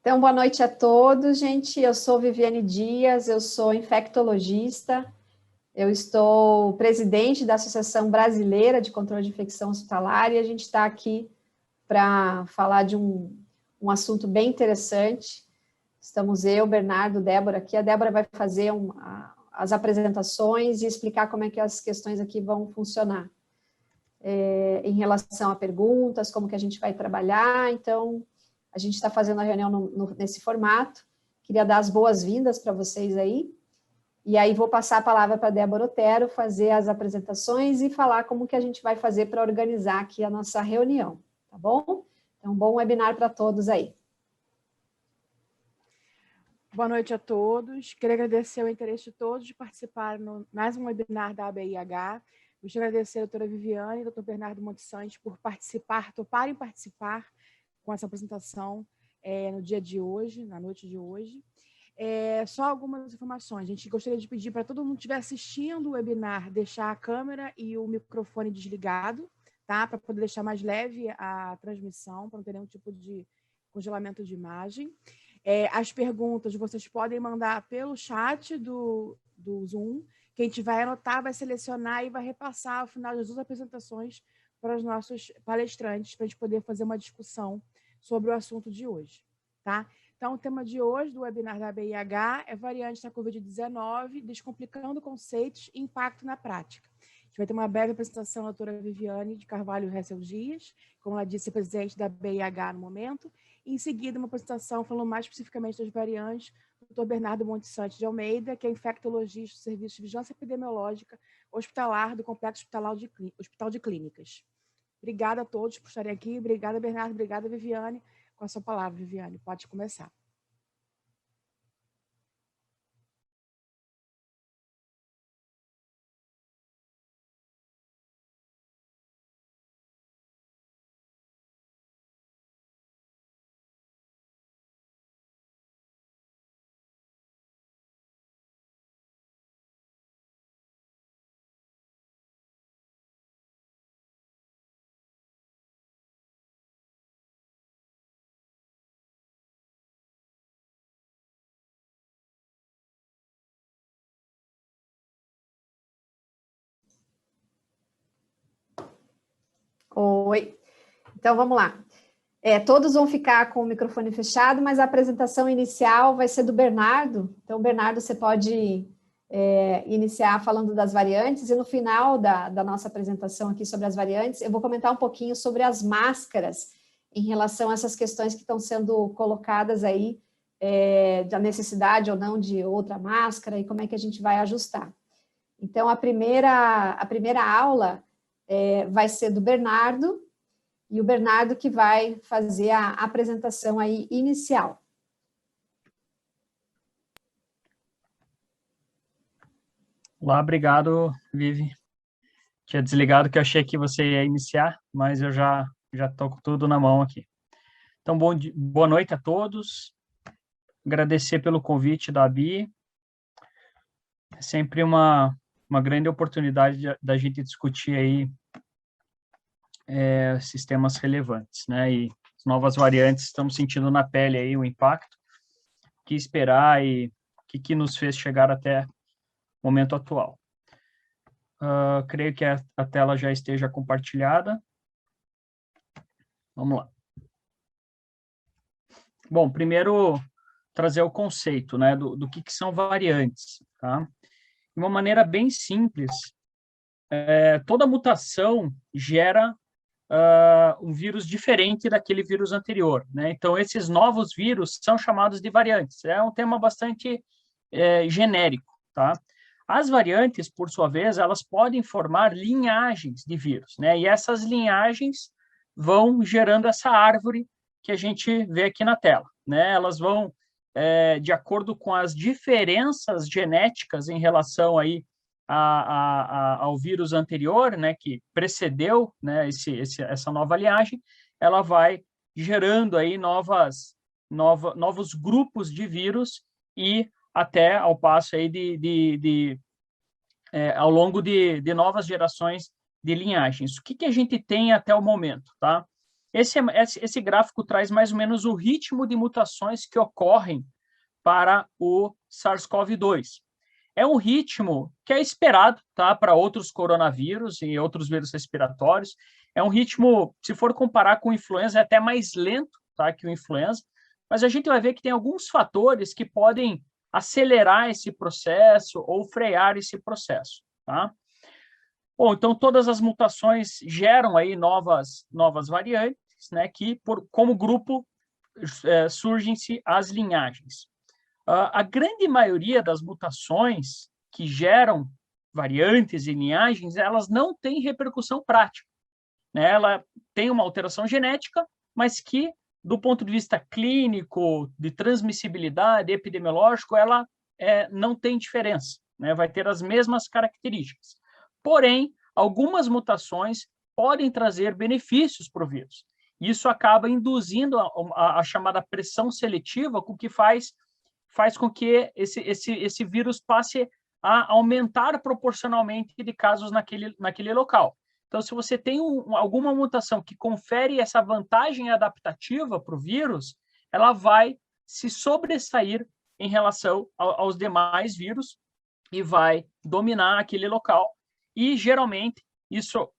Então, boa noite a todos, gente. Eu sou Viviane Dias, eu sou infectologista, eu estou presidente da Associação Brasileira de Controle de Infecção Hospitalar e a gente está aqui para falar de um assunto bem interessante. Estamos eu, Bernardo, Débora aqui. A Débora vai fazer as apresentações e explicar como é que as questões aqui vão funcionar. Em relação a perguntas, como que a gente vai trabalhar. Então, a gente está fazendo a reunião nesse formato. Queria dar as boas-vindas para vocês aí. E aí vou passar a palavra para a Débora Otero fazer as apresentações e falar como que a gente vai fazer para organizar aqui a nossa reunião, tá bom? Então, bom webinar para todos aí. Boa noite a todos. Quero agradecer o interesse de todos de participar no mais um webinar da ABIH. Gostaria de agradecer a doutora Viviane e ao doutor Bernardo Monte Santos por toparem participar com essa apresentação no dia de hoje, na noite de hoje. Só algumas informações. A gente gostaria de pedir para todo mundo que estiver assistindo o webinar deixar a câmera e o microfone desligado, tá? Para poder deixar mais leve a transmissão, para não ter nenhum tipo de congelamento de imagem. As perguntas vocês podem mandar pelo chat do Zoom. Quem tiver anotar vai selecionar e vai repassar ao final das duas apresentações para os nossos palestrantes, para a gente poder fazer uma discussão sobre o assunto de hoje, tá? Então, o tema de hoje do webinar da ABIH é variantes da Covid-19, descomplicando conceitos e impacto na prática. A gente vai ter uma breve apresentação da doutora Viviane de Carvalho Hessel Dias, como ela disse, presidente da ABIH no momento, e em seguida uma apresentação falando mais especificamente das variantes do doutor Bernardo Monte Santos de Almeida, que é infectologista do Serviço de Vigilância Epidemiológica Hospitalar do Complexo Hospital de Clínicas. Obrigada a todos por estarem aqui. Obrigada, Bernardo. Obrigada, Viviane. Com a sua palavra, Viviane, pode começar. Oi. Então, vamos lá. Todos vão ficar com o microfone fechado, mas a apresentação inicial vai ser do Bernardo. Então, Bernardo, você pode iniciar falando das variantes, e no final da nossa apresentação aqui sobre as variantes, eu vou comentar um pouquinho sobre as máscaras em relação a essas questões que estão sendo colocadas aí, da necessidade ou não de outra máscara, e como é que a gente vai ajustar. Então, a primeira aula vai ser do Bernardo, e o Bernardo que vai fazer a apresentação aí inicial. Olá, obrigado, Vivi. Tinha desligado que eu achei que você ia iniciar, mas eu já estou com tudo na mão aqui. Então, boa noite a todos. Agradecer pelo convite da ABI. É sempre uma grande oportunidade da gente discutir aí sistemas relevantes, né? E as novas variantes, estamos sentindo na pele aí o impacto, o que esperar e o que nos fez chegar até o momento atual. Creio que a tela já esteja compartilhada. Vamos lá. Bom, primeiro trazer o conceito, né, do que são variantes, tá? De uma maneira bem simples, toda mutação gera um vírus diferente daquele vírus anterior, né? Então, esses novos vírus são chamados de variantes. É um tema bastante genérico, tá? As variantes, por sua vez, elas podem formar linhagens de vírus, né? E essas linhagens vão gerando essa árvore que a gente vê aqui na tela, né? Elas vão, de acordo com as diferenças genéticas em relação aí ao vírus anterior, né, que precedeu, né, essa nova linhagem, ela vai gerando aí novos grupos de vírus e até ao passo aí ao longo de novas gerações de linhagens. O que a gente tem até o momento, tá? Esse gráfico traz mais ou menos o ritmo de mutações que ocorrem para o SARS-CoV-2. É um ritmo que é esperado, tá, para outros coronavírus e outros vírus respiratórios. É um ritmo, se for comparar com o influenza, é até mais lento, tá, que o influenza, mas a gente vai ver que tem alguns fatores que podem acelerar esse processo ou frear esse processo, tá? Bom, então todas as mutações geram aí novas variantes, né, que como grupo surgem-se as linhagens. A grande maioria das mutações que geram variantes e linhagens, elas não têm repercussão prática, né? Ela tem uma alteração genética, mas que, do ponto de vista clínico, de transmissibilidade, epidemiológico, ela não tem diferença, né? Vai ter as mesmas características. Porém, algumas mutações podem trazer benefícios para o vírus. Isso acaba induzindo a chamada pressão seletiva, o que faz com que esse vírus passe a aumentar proporcionalmente de casos naquele local. Então, se você tem alguma mutação que confere essa vantagem adaptativa para o vírus, ela vai se sobressair em relação aos demais vírus e vai dominar aquele local. E, geralmente,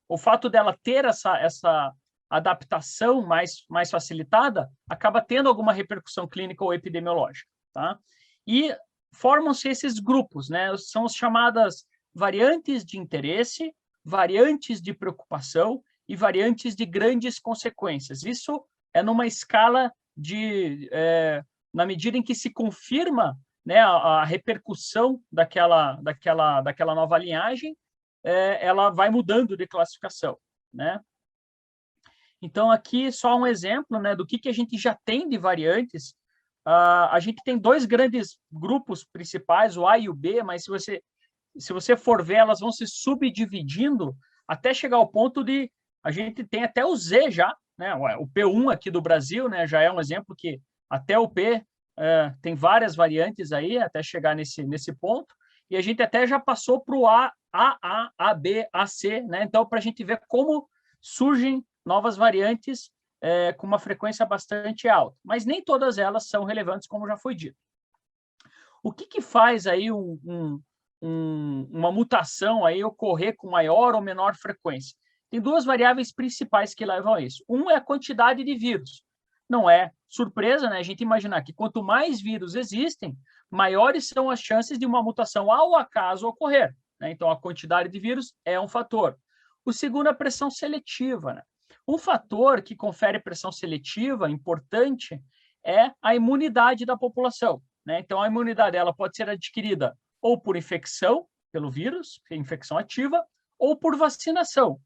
o fato dela ter essa adaptação mais facilitada acaba tendo alguma repercussão clínica ou epidemiológica. Tá? E formam-se esses grupos, né? São as chamadas variantes de interesse, variantes de preocupação e variantes de grandes consequências. Isso é numa escala na medida em que se confirma, né, a repercussão daquela nova linhagem, ela vai mudando de classificação, né? Então, aqui só um exemplo, né, do que a gente já tem de variantes. A gente tem dois grandes grupos principais, o A e o B, mas se você for ver, elas vão se subdividindo até chegar ao ponto de a gente tem até o Z já, né? O P1 aqui do Brasil, né, já é um exemplo que até o P tem várias variantes aí até chegar nesse ponto, e a gente até já passou para o A, AB, AC, né? Então, para a gente ver como surgem novas variantes com uma frequência bastante alta, mas nem todas elas são relevantes, como já foi dito. O que faz aí uma mutação aí ocorrer com maior ou menor frequência? Tem duas variáveis principais que levam a isso. Um é a quantidade de vírus. Não é surpresa, né, a gente imaginar que quanto mais vírus existem, maiores são as chances de uma mutação ao acaso ocorrer, né? Então, a quantidade de vírus é um fator. O segundo é a pressão seletiva, né? Um fator que confere pressão seletiva importante é a imunidade da população, né? Então, a imunidade ela pode ser adquirida ou por infecção pelo vírus, que é infecção ativa, ou por vacinação.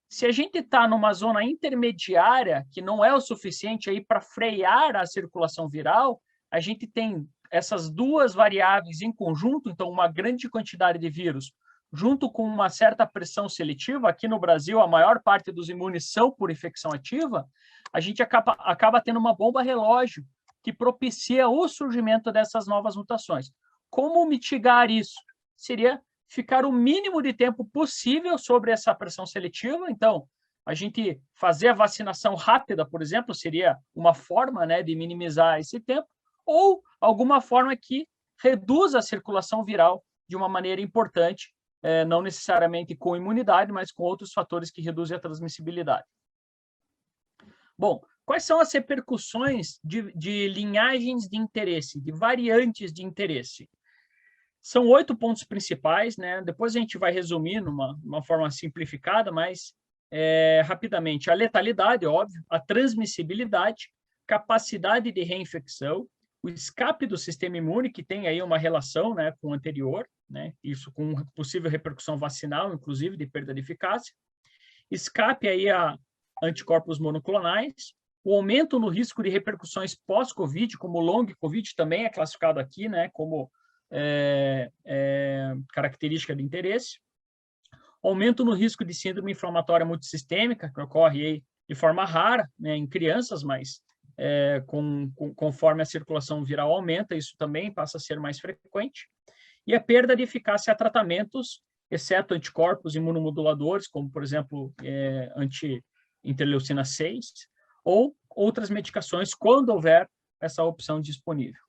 Se a gente está numa zona intermediária, que não é o suficiente aí para frear a circulação viral, a gente tem essas duas variáveis em conjunto, então uma grande quantidade de vírus, junto com uma certa pressão seletiva. Aqui no Brasil, a maior parte dos imunes são por infecção ativa, a gente acaba tendo uma bomba relógio que propicia o surgimento dessas novas mutações. Como mitigar isso? Seria ficar o mínimo de tempo possível sobre essa pressão seletiva. Então, a gente fazer a vacinação rápida, por exemplo, seria uma forma, né, de minimizar esse tempo, ou alguma forma que reduza a circulação viral de uma maneira importante, não necessariamente com imunidade, mas com outros fatores que reduzem a transmissibilidade. Bom, quais são as repercussões de linhagens de interesse, de variantes de interesse? São 8 pontos principais, né? Depois a gente vai resumir numa forma simplificada, mas rapidamente. A letalidade, óbvio, a transmissibilidade, capacidade de reinfecção, o escape do sistema imune, que tem aí uma relação, né, com o anterior, né? Isso com possível repercussão vacinal, inclusive, de perda de eficácia. Escape aí a anticorpos monoclonais, o aumento no risco de repercussões pós-Covid, como o long Covid também é classificado aqui, né, como característica de interesse, aumento no risco de síndrome inflamatória multissistêmica, que ocorre aí de forma rara, né, em crianças, mas conforme a circulação viral aumenta, isso também passa a ser mais frequente, e a perda de eficácia a tratamentos, exceto anticorpos imunomoduladores, como, por exemplo, anti-interleucina 6, ou outras medicações, quando houver essa opção disponível.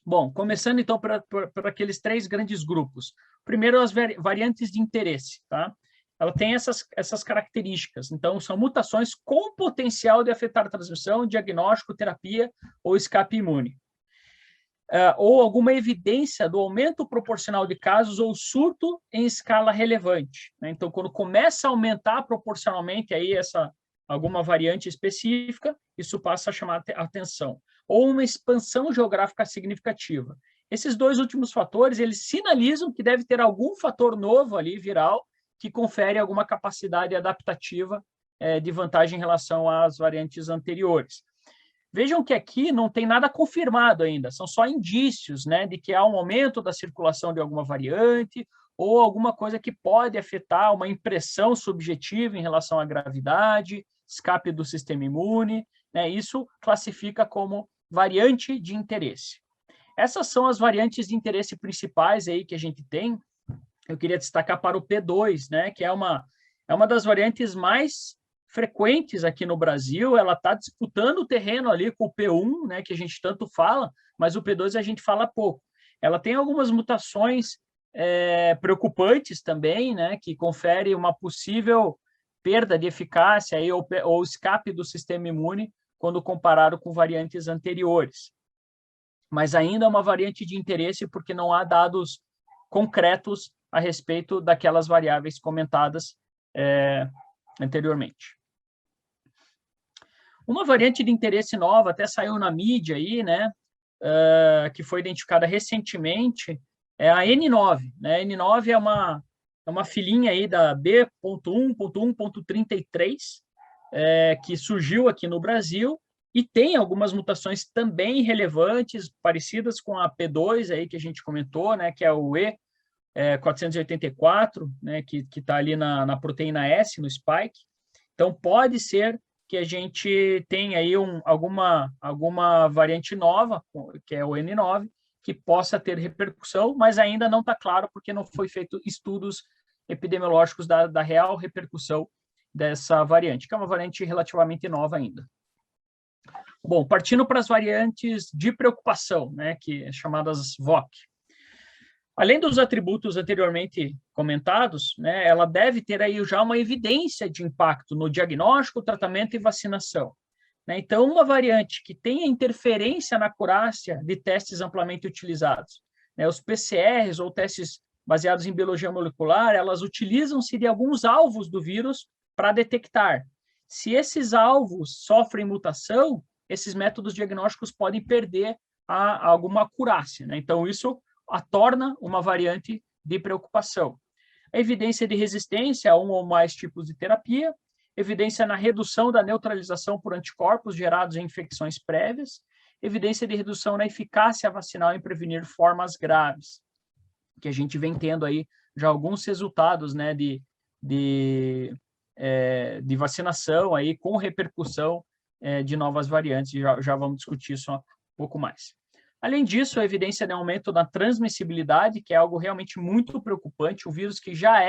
Bom, começando então por aqueles 3 grandes grupos. Primeiro, as variantes de interesse, tá? Ela tem essas características. Então, são mutações com potencial de afetar a transmissão, diagnóstico, terapia ou escape imune. Ou alguma evidência do aumento proporcional de casos ou surto em escala relevante, né? Então, quando começa a aumentar proporcionalmente aí alguma variante específica, isso passa a chamar a atenção. Ou uma expansão geográfica significativa. Esses 2 últimos fatores, eles sinalizam que deve ter algum fator novo ali, viral, que confere alguma capacidade adaptativa de vantagem em relação às variantes anteriores. Vejam que aqui não tem nada confirmado ainda, são só indícios, né, de que há um aumento da circulação de alguma variante ou alguma coisa que pode afetar uma impressão subjetiva em relação à gravidade, escape do sistema imune, né, isso classifica como variante de interesse. Essas são as variantes de interesse principais aí que a gente tem. Eu queria destacar para o P2, né, que é uma das variantes mais frequentes aqui no Brasil. Ela está disputando o terreno ali com o P1, né, que a gente tanto fala, mas o P2 a gente fala pouco. Ela tem algumas mutações preocupantes também, né, que confere uma possível perda de eficácia aí, ou escape do sistema imune quando comparado com variantes anteriores. Mas ainda é uma variante de interesse porque não há dados concretos a respeito daquelas variáveis comentadas anteriormente. Uma variante de interesse nova, até saiu na mídia aí, né, que foi identificada recentemente, é a N9, né? A N9 é uma filhinha aí da B.1.1.33, que surgiu aqui no Brasil e tem algumas mutações também relevantes, parecidas com a P2 aí que a gente comentou, né, que é o E484, né, que está ali na proteína S, no spike. Então, pode ser que a gente tenha aí alguma variante nova, que é o N9, que possa ter repercussão, mas ainda não está claro porque não foi feito estudos epidemiológicos da real repercussão dessa variante, que é uma variante relativamente nova ainda. Bom, partindo para as variantes de preocupação, né, que é chamadas VOC. Além dos atributos anteriormente comentados, né, ela deve ter aí já uma evidência de impacto no diagnóstico, tratamento e vacinação, né? Então, uma variante que tenha interferência na acurácia de testes amplamente utilizados, né, os PCRs ou testes baseados em biologia molecular, elas utilizam-se de alguns alvos do vírus para detectar. Se esses alvos sofrem mutação, esses métodos diagnósticos podem perder alguma acurácia, né? Então, isso a torna uma variante de preocupação. A evidência de resistência a um ou mais tipos de terapia, evidência na redução da neutralização por anticorpos gerados em infecções prévias, evidência de redução na eficácia vacinal em prevenir formas graves, que a gente vem tendo aí já alguns resultados, né, de vacinação aí com repercussão de novas variantes, já vamos discutir isso um pouco mais. Além disso, a evidência de aumento da transmissibilidade, que é algo realmente muito preocupante, o vírus que já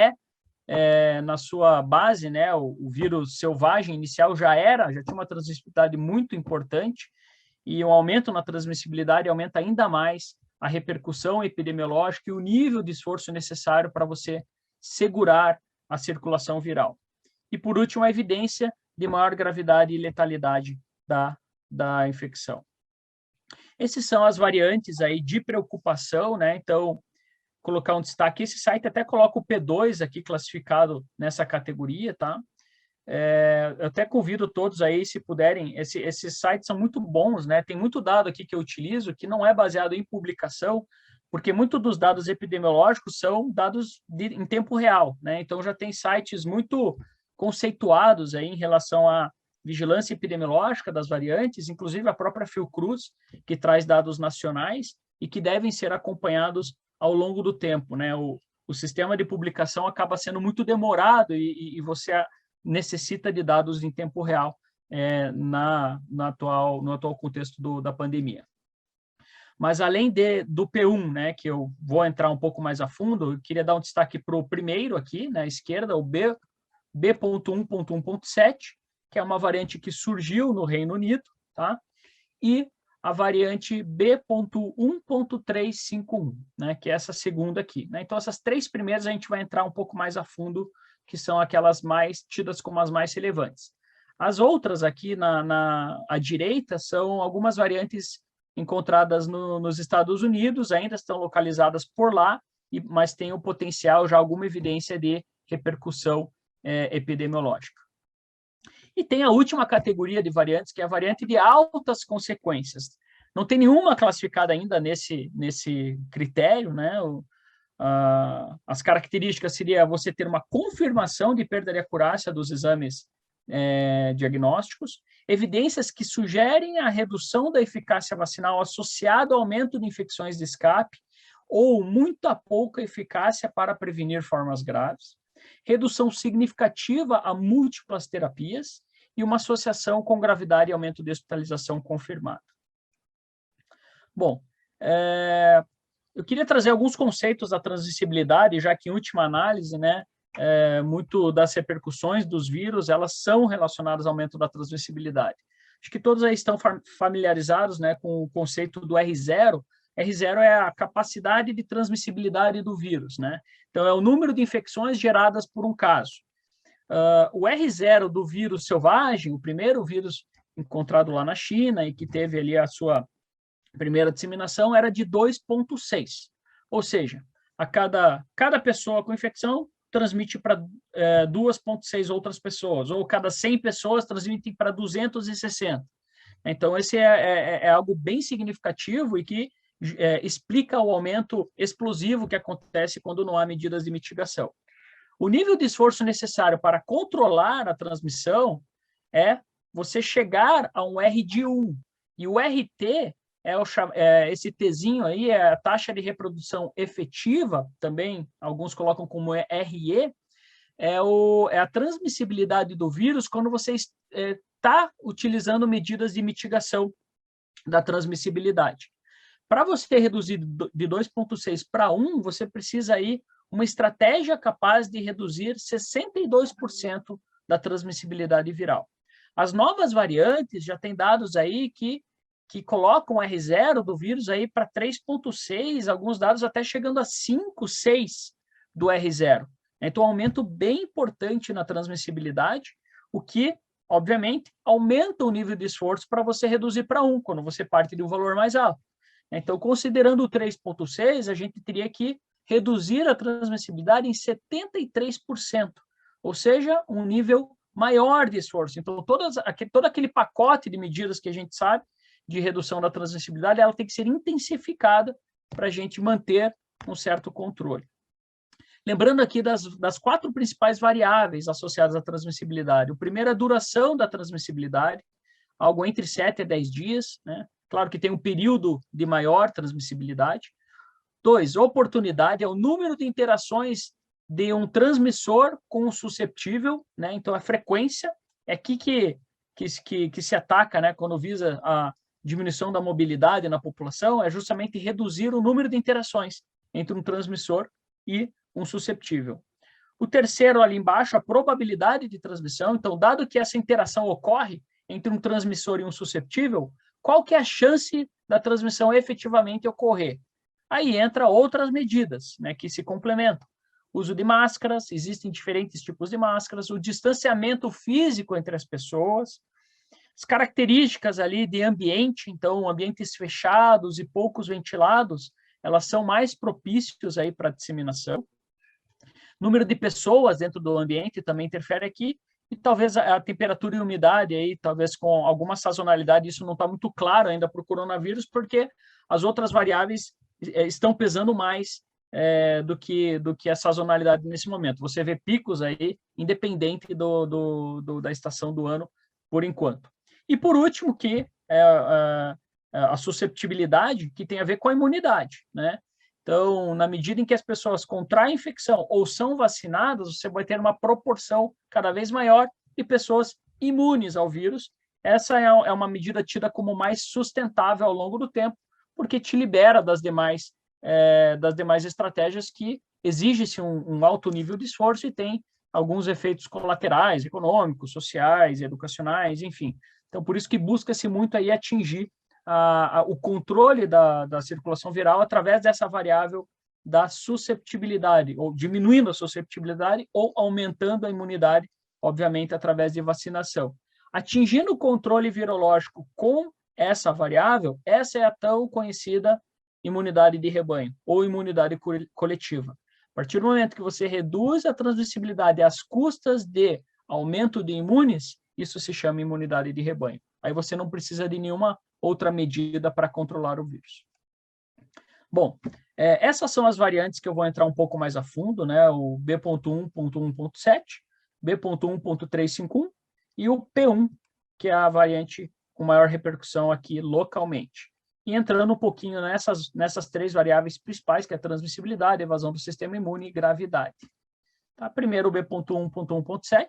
na sua base, né, o vírus selvagem inicial já tinha uma transmissibilidade muito importante, e o aumento na transmissibilidade aumenta ainda mais a repercussão epidemiológica e o nível de esforço necessário para você segurar a circulação viral. E, por último, a evidência de maior gravidade e letalidade da infecção. Essas são as variantes aí de preocupação, né? Então, colocar um destaque, esse site até coloca o P2 aqui classificado nessa categoria, tá? Eu até convido todos aí, se puderem, esses sites são muito bons, né? Tem muito dado aqui que eu utilizo que não é baseado em publicação, porque muitos dos dados epidemiológicos são dados em tempo real, né? Então, já tem sites muito conceituados aí em relação à vigilância epidemiológica das variantes, inclusive a própria Fiocruz, que traz dados nacionais e que devem ser acompanhados ao longo do tempo, né? O sistema de publicação acaba sendo muito demorado e você necessita de dados em tempo real no atual contexto da pandemia. Mas além do P1, né, que eu vou entrar um pouco mais a fundo, eu queria dar um destaque para o primeiro aqui, na esquerda, o B.1.1.7, que é uma variante que surgiu no Reino Unido, tá? E a variante B.1.351, né? Que é essa segunda aqui, né? Então, essas 3 primeiras a gente vai entrar um pouco mais a fundo, que são aquelas mais tidas como as mais relevantes. As outras aqui à direita são algumas variantes encontradas nos Estados Unidos, ainda estão localizadas por lá, mas têm o potencial, já alguma evidência de repercussão epidemiológica. E tem a última categoria de variantes, que é a variante de altas consequências. Não tem nenhuma classificada ainda nesse critério, né? As características seria você ter uma confirmação de perda de acurácia dos exames diagnósticos, evidências que sugerem a redução da eficácia vacinal associada ao aumento de infecções de escape ou muita pouca eficácia para prevenir formas graves, redução significativa a múltiplas terapias e uma associação com gravidade e aumento de hospitalização confirmado. Bom, eu queria trazer alguns conceitos da transmissibilidade, já que em última análise, né, muito das repercussões dos vírus, elas são relacionadas ao aumento da transmissibilidade. Acho que todos aí estão familiarizados, né, com o conceito do R0. R0 é a capacidade de transmissibilidade do vírus, né? Então, é o número de infecções geradas por um caso. O R0 do vírus selvagem, o primeiro vírus encontrado lá na China e que teve ali a sua primeira disseminação, era de 2,6. Ou seja, cada pessoa com infecção transmite para 2,6 outras pessoas, ou cada 100 pessoas transmitem para 260. Então, esse é algo bem significativo e que explica o aumento explosivo que acontece quando não há medidas de mitigação. O nível de esforço necessário para controlar a transmissão é você chegar a um R de 1. E o RT, esse Tzinho aí, é a taxa de reprodução efetiva, também alguns colocam como RE, é a transmissibilidade do vírus quando você está utilizando medidas de mitigação da transmissibilidade. Para você reduzir de 2,6 para 1, você precisa aí uma estratégia capaz de reduzir 62% da transmissibilidade viral. As novas variantes já têm dados aí que colocam o R0 do vírus aí para 3,6, alguns dados até chegando a 5, 6 do R0. Então, um aumento bem importante na transmissibilidade, o que, obviamente, aumenta o nível de esforço para você reduzir para 1, quando você parte de um valor mais alto. Então, considerando o 3,6, a gente teria que reduzir a transmissibilidade em 73%, ou seja, um nível maior de esforço. Então, todo aquele pacote de medidas que a gente sabe de redução da transmissibilidade, ela tem que ser intensificada para a gente manter um certo controle. Lembrando aqui das 4 principais variáveis associadas à transmissibilidade. O primeiro é a duração da transmissibilidade, algo entre 7 a 10 dias, né? Claro que tem um período de maior transmissibilidade. 2, oportunidade, é o número de interações de um transmissor com um susceptível, né? Então, a frequência é aqui que se ataca, né? Quando visa a diminuição da mobilidade na população, é justamente reduzir o número de interações entre um transmissor e um susceptível. O terceiro, ali embaixo, a probabilidade de transmissão. Então, dado que essa interação ocorre entre um transmissor e um susceptível, qual que é a chance da transmissão efetivamente ocorrer? Aí entra outras medidas, né, que se complementam. Uso de máscaras, existem diferentes tipos de máscaras, o distanciamento físico entre as pessoas, as características ali de ambiente, então, ambientes fechados e poucos ventilados, elas são mais propícios aí para a disseminação. Número de pessoas dentro do ambiente também interfere aqui, e talvez a temperatura e umidade aí, talvez com alguma sazonalidade, isso não está muito claro ainda para o coronavírus, porque as outras variáveis estão pesando mais do que a sazonalidade nesse momento. Você vê picos aí, independente da estação do ano, por enquanto. E por último, que é a susceptibilidade, que tem a ver com a imunidade, né? Então, na medida em que as pessoas contraem infecção ou são vacinadas, você vai ter uma proporção cada vez maior de pessoas imunes ao vírus. Essa é uma medida tida como mais sustentável ao longo do tempo, porque te libera das demais estratégias que exige-se um alto nível de esforço e tem alguns efeitos colaterais, econômicos, sociais, educacionais, enfim. Então, por isso que busca-se muito aí atingir o controle da circulação viral através dessa variável da susceptibilidade, ou diminuindo a susceptibilidade ou aumentando a imunidade, obviamente, através de vacinação. Atingindo o controle virológico com essa variável, essa é a tão conhecida imunidade de rebanho ou imunidade coletiva. A partir do momento que você reduz a transmissibilidade às custas de aumento de imunes, isso se chama imunidade de rebanho. Aí você não precisa de nenhuma outra medida para controlar o vírus. Bom, essas são as variantes que eu vou entrar um pouco mais a fundo, né? O B.1.1.7, B.1.351 e o P1, que é a variante com maior repercussão aqui localmente. E entrando um pouquinho nessas três variáveis principais, que é a transmissibilidade, evasão do sistema imune e gravidade. Tá? Primeiro, o B.1.1.7.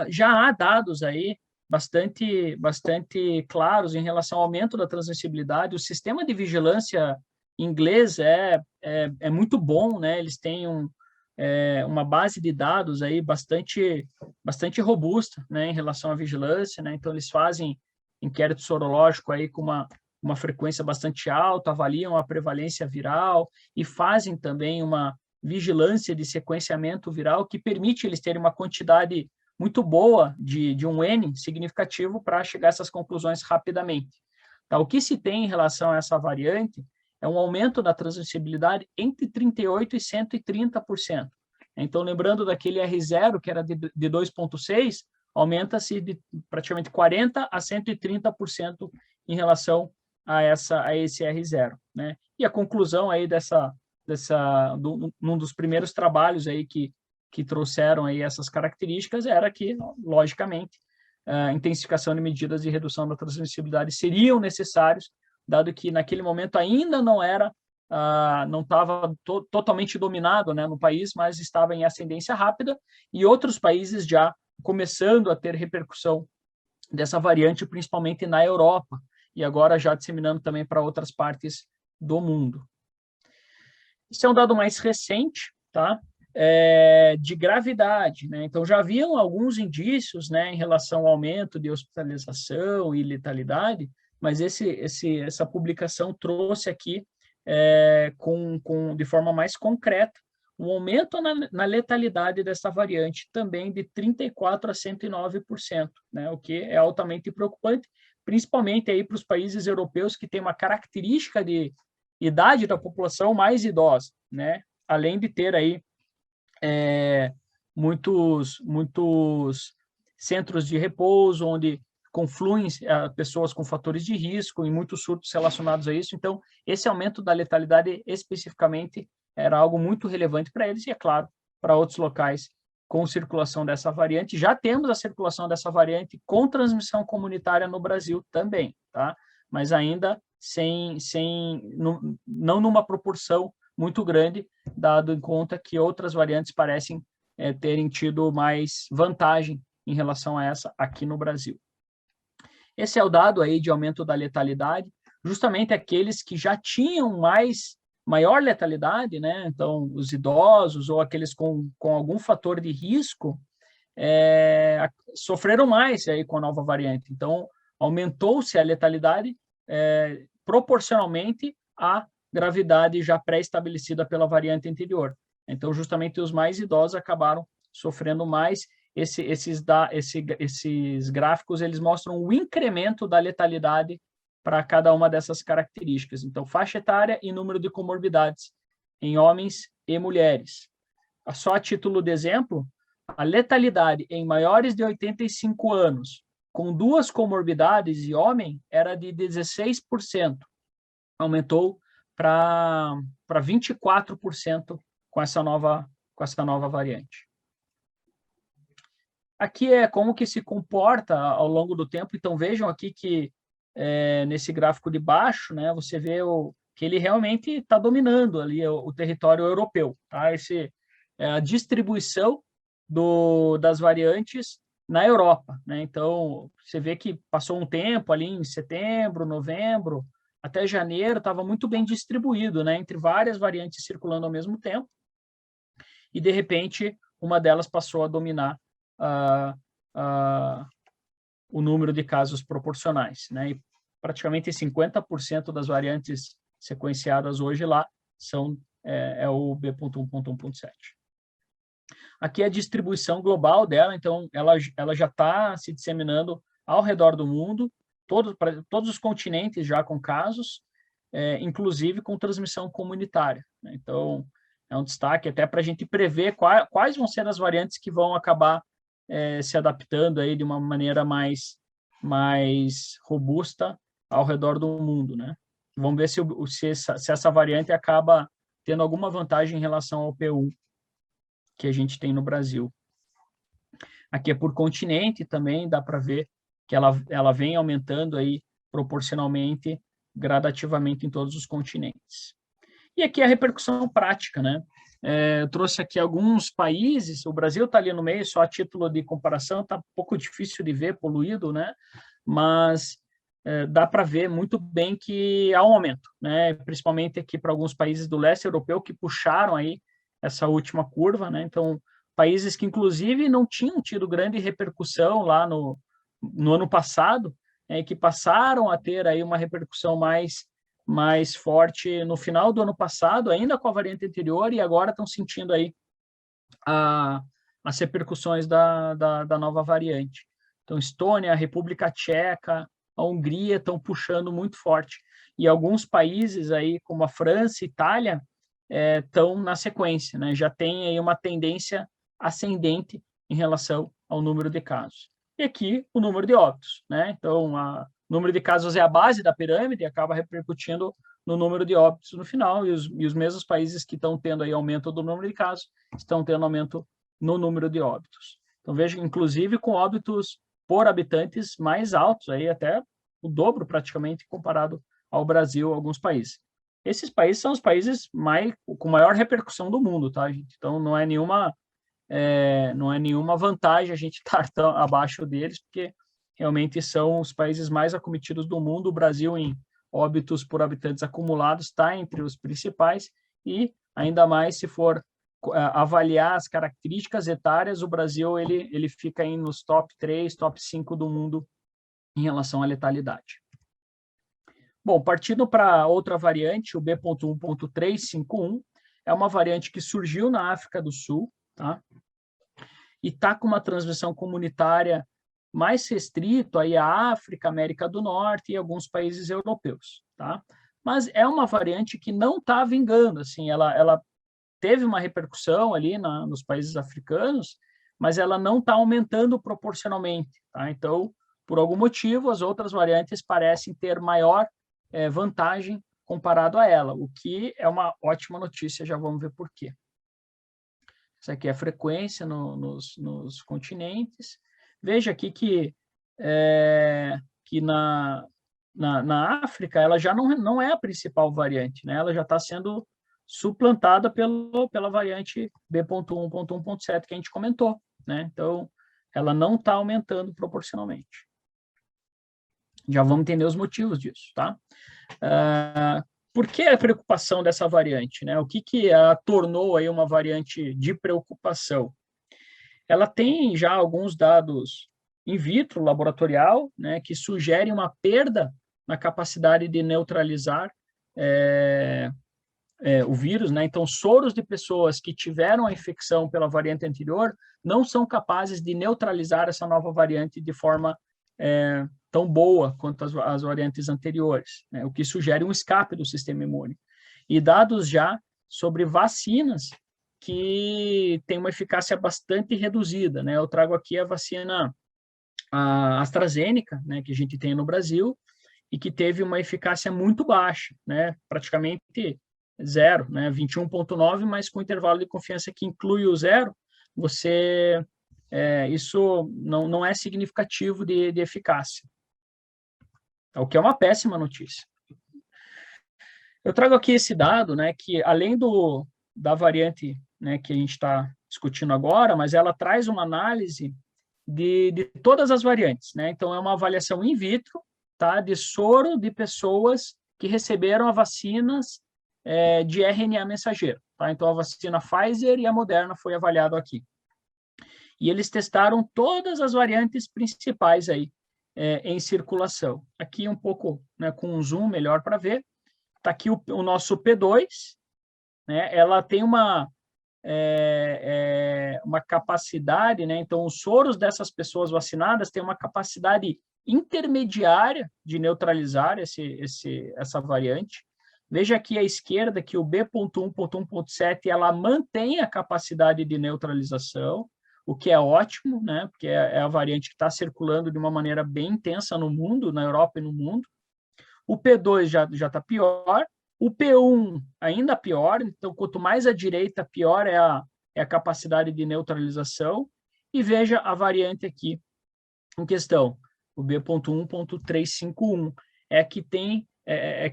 Já há dados aí bastante claros em relação ao aumento da transmissibilidade. O sistema de vigilância inglês é muito bom, né? Eles têm uma base de dados aí bastante robusta, né, em relação à vigilância, né? Então, eles fazem inquérito sorológico aí com uma frequência bastante alta, avaliam a prevalência viral e fazem também uma vigilância de sequenciamento viral que permite eles terem uma quantidade muito boa de um N significativo para chegar a essas conclusões rapidamente. Tá? O que se tem em relação a essa variante é um aumento da transmissibilidade entre 38% e 130%. Então, lembrando daquele R0, que era de 2,6%, aumenta-se de praticamente 40% a 130% em relação a esse R0. Né? E a conclusão aí num dos primeiros trabalhos aí que trouxeram aí essas características era que, logicamente, a intensificação de medidas de redução da transmissibilidade seriam necessários, dado que naquele momento ainda não estava totalmente dominado, né, no país, mas estava em ascendência rápida, e outros países já começando a ter repercussão dessa variante, principalmente na Europa, e agora já disseminando também para outras partes do mundo. Esse é um dado mais recente, tá? De gravidade, né? Então, já haviam alguns indícios, né, em relação ao aumento de hospitalização e letalidade, mas essa publicação trouxe aqui, de forma mais concreta, um aumento na letalidade dessa variante, também de 34% a 109%, né, o que é altamente preocupante, principalmente aí para os países europeus que têm uma característica de idade da população mais idosa, né, além de ter aí muitos centros de repouso, onde confluem pessoas com fatores de risco e muitos surtos relacionados a isso. Então, esse aumento da letalidade especificamente era algo muito relevante para eles e, é claro, para outros locais com circulação dessa variante. Já temos a circulação dessa variante com transmissão comunitária no Brasil também, tá? Mas ainda não numa proporção muito grande, dado em conta que outras variantes parecem terem tido mais vantagem em relação a essa aqui no Brasil. Esse é o dado aí de aumento da letalidade, justamente aqueles que já tinham maior letalidade, né? Então, os idosos ou aqueles com algum fator de risco sofreram mais aí com a nova variante. Então, aumentou-se a letalidade proporcionalmente à gravidade já pré-estabelecida pela variante anterior. Então, justamente os mais idosos acabaram sofrendo mais. Esses gráficos, eles mostram o incremento da letalidade para cada uma dessas características. Então, faixa etária e número de comorbidades em homens e mulheres. Só a título de exemplo, a letalidade em maiores de 85 anos, com 2 comorbidades e homem, era de 16%. Aumentou para 24% com essa nova variante. Aqui é como que se comporta ao longo do tempo. Então, vejam aqui que nesse gráfico de baixo, né, você vê que ele realmente está dominando ali o território europeu. Tá? A distribuição das variantes na Europa. Né? Então, você vê que passou um tempo ali em setembro, novembro, até janeiro, estava muito bem distribuído, né, entre várias variantes circulando ao mesmo tempo. e de repente uma delas passou a dominar o número de casos proporcionais, né? E praticamente 50% das variantes sequenciadas hoje lá são o B.1.1.7. Aqui é a distribuição global dela, então ela já está se disseminando ao redor do mundo, todos os continentes já com casos, inclusive com transmissão comunitária, né? Então, é um destaque até para a gente prever quais vão ser as variantes que vão acabar se adaptando aí de uma maneira mais robusta ao redor do mundo, né? Vamos ver se essa variante acaba tendo alguma vantagem em relação ao P1 que a gente tem no Brasil. Aqui é por continente também, dá para ver que ela vem aumentando aí proporcionalmente, gradativamente em todos os continentes. E aqui a repercussão prática, né? Eu trouxe aqui alguns países, o Brasil está ali no meio, só a título de comparação, está um pouco difícil de ver, poluído, né? Mas dá para ver muito bem que há um aumento, né? Principalmente aqui para alguns países do leste europeu que puxaram aí essa última curva, né? Então, países que inclusive não tinham tido grande repercussão lá no ano passado, que passaram a ter aí uma repercussão mais forte no final do ano passado, ainda com a variante anterior, e agora estão sentindo aí as repercussões da nova variante. Então, Estônia, a República Tcheca, a Hungria estão puxando muito forte. E alguns países aí, como a França e Itália, estão na sequência, né? Já tem aí uma tendência ascendente em relação ao número de casos. E aqui, o número de óbitos, né? Então, o número de casos é a base da pirâmide e acaba repercutindo no número de óbitos no final, e os mesmos países que estão tendo aí aumento do número de casos estão tendo aumento no número de óbitos. Então, veja, inclusive, com óbitos por habitantes mais altos, aí até o dobro praticamente comparado ao Brasil, alguns países. Esses países são os países com maior repercussão do mundo, tá, gente? Então, não é nenhuma vantagem a gente estar tão abaixo deles, porque realmente são os países mais acometidos do mundo. O Brasil, em óbitos por habitantes acumulados, está entre os principais, e ainda mais se for avaliar as características etárias, o Brasil ele fica aí nos top 3, top 5 do mundo em relação à letalidade. Bom, partindo para outra variante, o B.1.351, é uma variante que surgiu na África do Sul, tá? E está com uma transmissão comunitária mais restrito aí à África, América do Norte e alguns países europeus, tá? Mas é uma variante que não está vingando, assim, ela teve uma repercussão ali nos países africanos, mas ela não está aumentando proporcionalmente, tá? Então, por algum motivo, as outras variantes parecem ter maior vantagem comparado a ela, o que é uma ótima notícia, já vamos ver por quê. Essa aqui é a frequência nos continentes. Veja aqui que na África ela já não é a principal variante, né? Ela já está sendo suplantada pela variante B.1.1.7 que a gente comentou, né? Então, ela não está aumentando proporcionalmente. Já vamos entender os motivos disso, tá? Por que a preocupação dessa variante, né? O que a tornou aí uma variante de preocupação? Ela tem já alguns dados in vitro, laboratorial, né, que sugerem uma perda na capacidade de neutralizar o vírus, né? Então, soros de pessoas que tiveram a infecção pela variante anterior não são capazes de neutralizar essa nova variante de forma tão boa quanto as variantes anteriores, né? O que sugere um escape do sistema imune. E dados já sobre vacinas que têm uma eficácia bastante reduzida, né? Eu trago aqui a vacina AstraZeneca, né, que a gente tem no Brasil, e que teve uma eficácia muito baixa, né? Praticamente zero, né? 21,9, mas com intervalo de confiança que inclui o zero, isso não é significativo de eficácia, o que é uma péssima notícia. Eu trago aqui esse dado, né, que além da variante, né, que a gente está discutindo agora, mas ela traz uma análise de todas as variantes, né? Então, é uma avaliação in vitro, tá, de soro de pessoas que receberam as vacinas de RNA mensageiro. Tá? Então, a vacina Pfizer e a Moderna foi avaliado aqui. E eles testaram todas as variantes principais aí em circulação. Aqui um pouco, né, com um zoom melhor para ver. Está aqui o nosso P2, né? Ela tem uma capacidade, né? Então, os soros dessas pessoas vacinadas têm uma capacidade intermediária de neutralizar essa variante. Veja aqui à esquerda que o B.1.1.7 ela mantém a capacidade de neutralização, o que é ótimo, né? Porque é a variante que está circulando de uma maneira bem intensa no mundo, na Europa e no mundo. O P2 já está pior, o P1 ainda pior, então quanto mais à direita, pior é a capacidade de neutralização. E veja a variante aqui em questão, o B.1.351,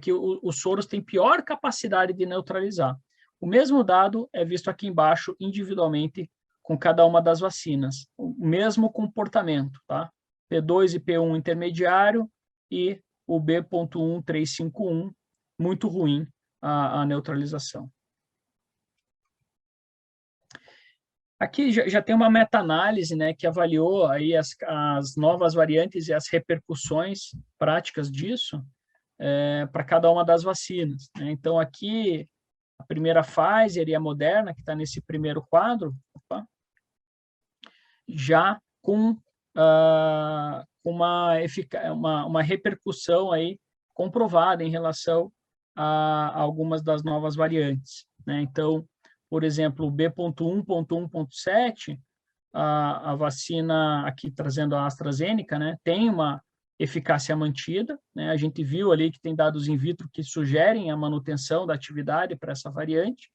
que os soros têm pior capacidade de neutralizar. O mesmo dado é visto aqui embaixo individualmente com cada uma das vacinas. O mesmo comportamento, tá? P2 e P1 intermediário e o B.1.351, muito ruim a neutralização. Aqui já tem uma meta-análise, né, que avaliou aí as novas variantes e as repercussões práticas disso para cada uma das vacinas, né? Então, aqui, a primeira Pfizer e a Moderna, que está nesse primeiro quadro, já com uma repercussão aí comprovada em relação a algumas das novas variantes, né? Então, por exemplo, o B.1.1.7, a vacina aqui trazendo a AstraZeneca, né, tem uma eficácia mantida, né? A gente viu ali que tem dados in vitro que sugerem a manutenção da atividade para essa variante,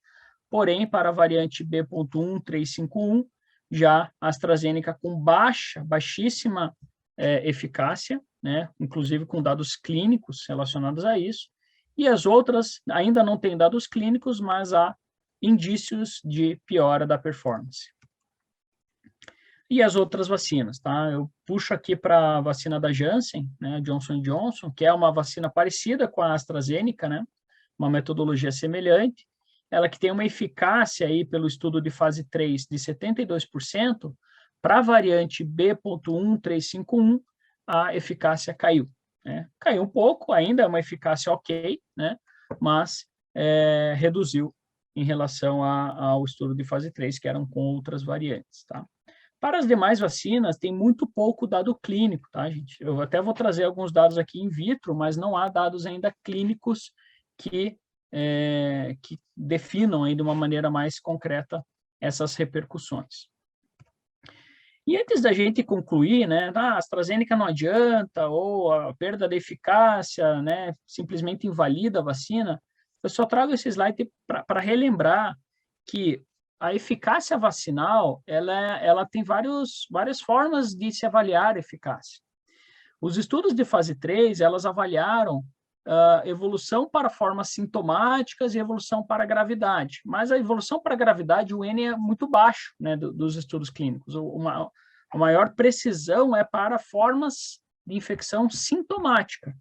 porém, para a variante B.1.351, já a AstraZeneca com baixíssima eficácia, né, inclusive com dados clínicos relacionados a isso, e as outras ainda não têm dados clínicos, mas há indícios de piora da performance. E as outras vacinas, tá? Eu puxo aqui para a vacina da Janssen, né, Johnson & Johnson, que é uma vacina parecida com a AstraZeneca, né, uma metodologia semelhante, ela que tem uma eficácia aí pelo estudo de fase 3 de 72%, para a variante B.1.351, a eficácia caiu, né? Caiu um pouco, ainda é uma eficácia ok, né, mas reduziu em relação ao estudo de fase 3, que eram com outras variantes, tá? Para as demais vacinas, tem muito pouco dado clínico, tá, gente? Eu até vou trazer alguns dados aqui in vitro, mas não há dados ainda clínicos que definam aí de uma maneira mais concreta essas repercussões. E antes da gente concluir, né, a AstraZeneca não adianta, ou a perda da eficácia, né, simplesmente invalida a vacina, eu só trago esse slide para relembrar que a eficácia vacinal, ela tem várias formas de se avaliar a eficácia. Os estudos de fase 3, elas avaliaram evolução para formas sintomáticas e evolução para gravidade. Mas a evolução para gravidade, o N é muito baixo, né, dos estudos clínicos. A maior precisão é para formas de infecção sintomática.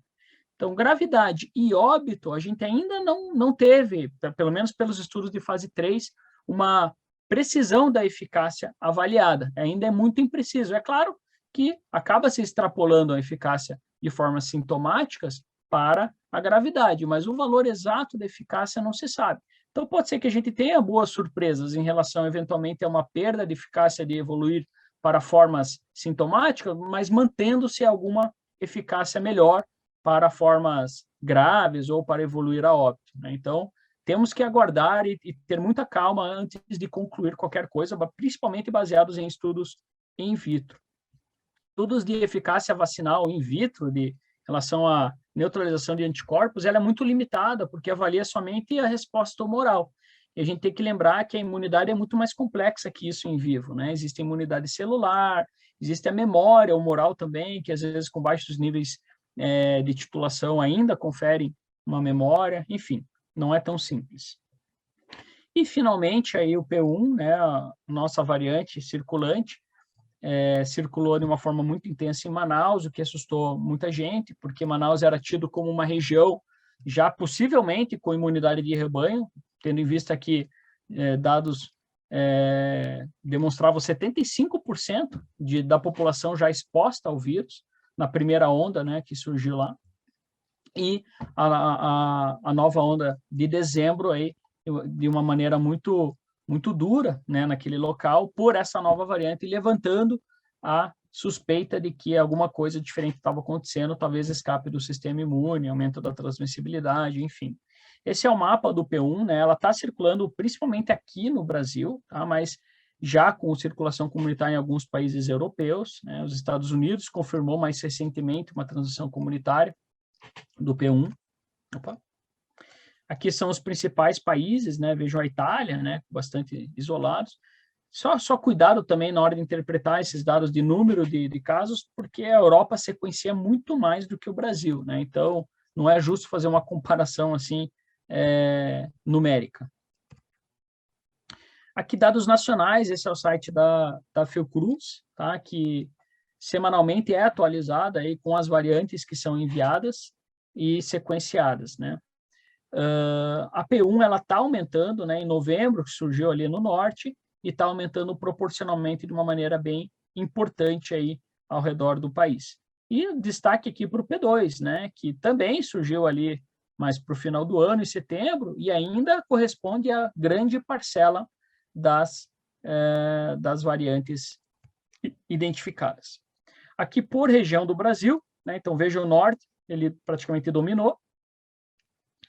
Então, gravidade e óbito, a gente ainda não teve, pelo menos pelos estudos de fase 3, uma precisão da eficácia avaliada. Ainda é muito impreciso. É claro que acaba se extrapolando a eficácia de formas sintomáticas para a gravidade, mas o valor exato da eficácia não se sabe. Então, pode ser que a gente tenha boas surpresas em relação, eventualmente, a uma perda de eficácia de evoluir para formas sintomáticas, mas mantendo-se alguma eficácia melhor para formas graves ou para evoluir a óbito, né? Então, temos que aguardar e ter muita calma antes de concluir qualquer coisa, principalmente baseados em estudos in vitro. Estudos de eficácia vacinal in vitro, de relação à neutralização de anticorpos, ela é muito limitada, porque avalia somente a resposta humoral. E a gente tem que lembrar que a imunidade é muito mais complexa que isso em vivo, né? Existe a imunidade celular, existe a memória humoral também, que às vezes com baixos níveis de titulação ainda conferem uma memória, enfim, não é tão simples. E, finalmente, aí o P1, né, a nossa variante circulante, circulou de uma forma muito intensa em Manaus, o que assustou muita gente, porque Manaus era tido como uma região já possivelmente com imunidade de rebanho, tendo em vista que dados demonstravam 75% da população já exposta ao vírus, na primeira onda, né, que surgiu lá, e a nova onda de dezembro, aí, de uma maneira muito, muito dura, né, naquele local, por essa nova variante, levantando a suspeita de que alguma coisa diferente estava acontecendo, talvez escape do sistema imune, aumento da transmissibilidade, enfim. Esse é o mapa do P1, né? Ela está circulando principalmente aqui no Brasil, tá? Mas já com circulação comunitária em alguns países europeus, né? Os Estados Unidos confirmou mais recentemente uma transmissão comunitária do P1. Opa. Aqui são os principais países, né? Vejam a Itália, né? Bastante isolados. Só cuidado também na hora de interpretar esses dados de número de casos, porque a Europa sequencia muito mais do que o Brasil, né? Então, não é justo fazer uma comparação assim numérica. Aqui, dados nacionais, esse é o site da Fiocruz, tá? Que semanalmente é atualizada aí com as variantes que são enviadas e sequenciadas, né? A P1 ela está aumentando, né? Em novembro, que surgiu ali no norte, e está aumentando proporcionalmente de uma maneira bem importante aí ao redor do país. E destaque aqui para o P2, né, que também surgiu ali mais para o final do ano, em setembro, e ainda corresponde a grande parcela das variantes identificadas. Aqui por região do Brasil, né, então veja o norte, ele praticamente dominou,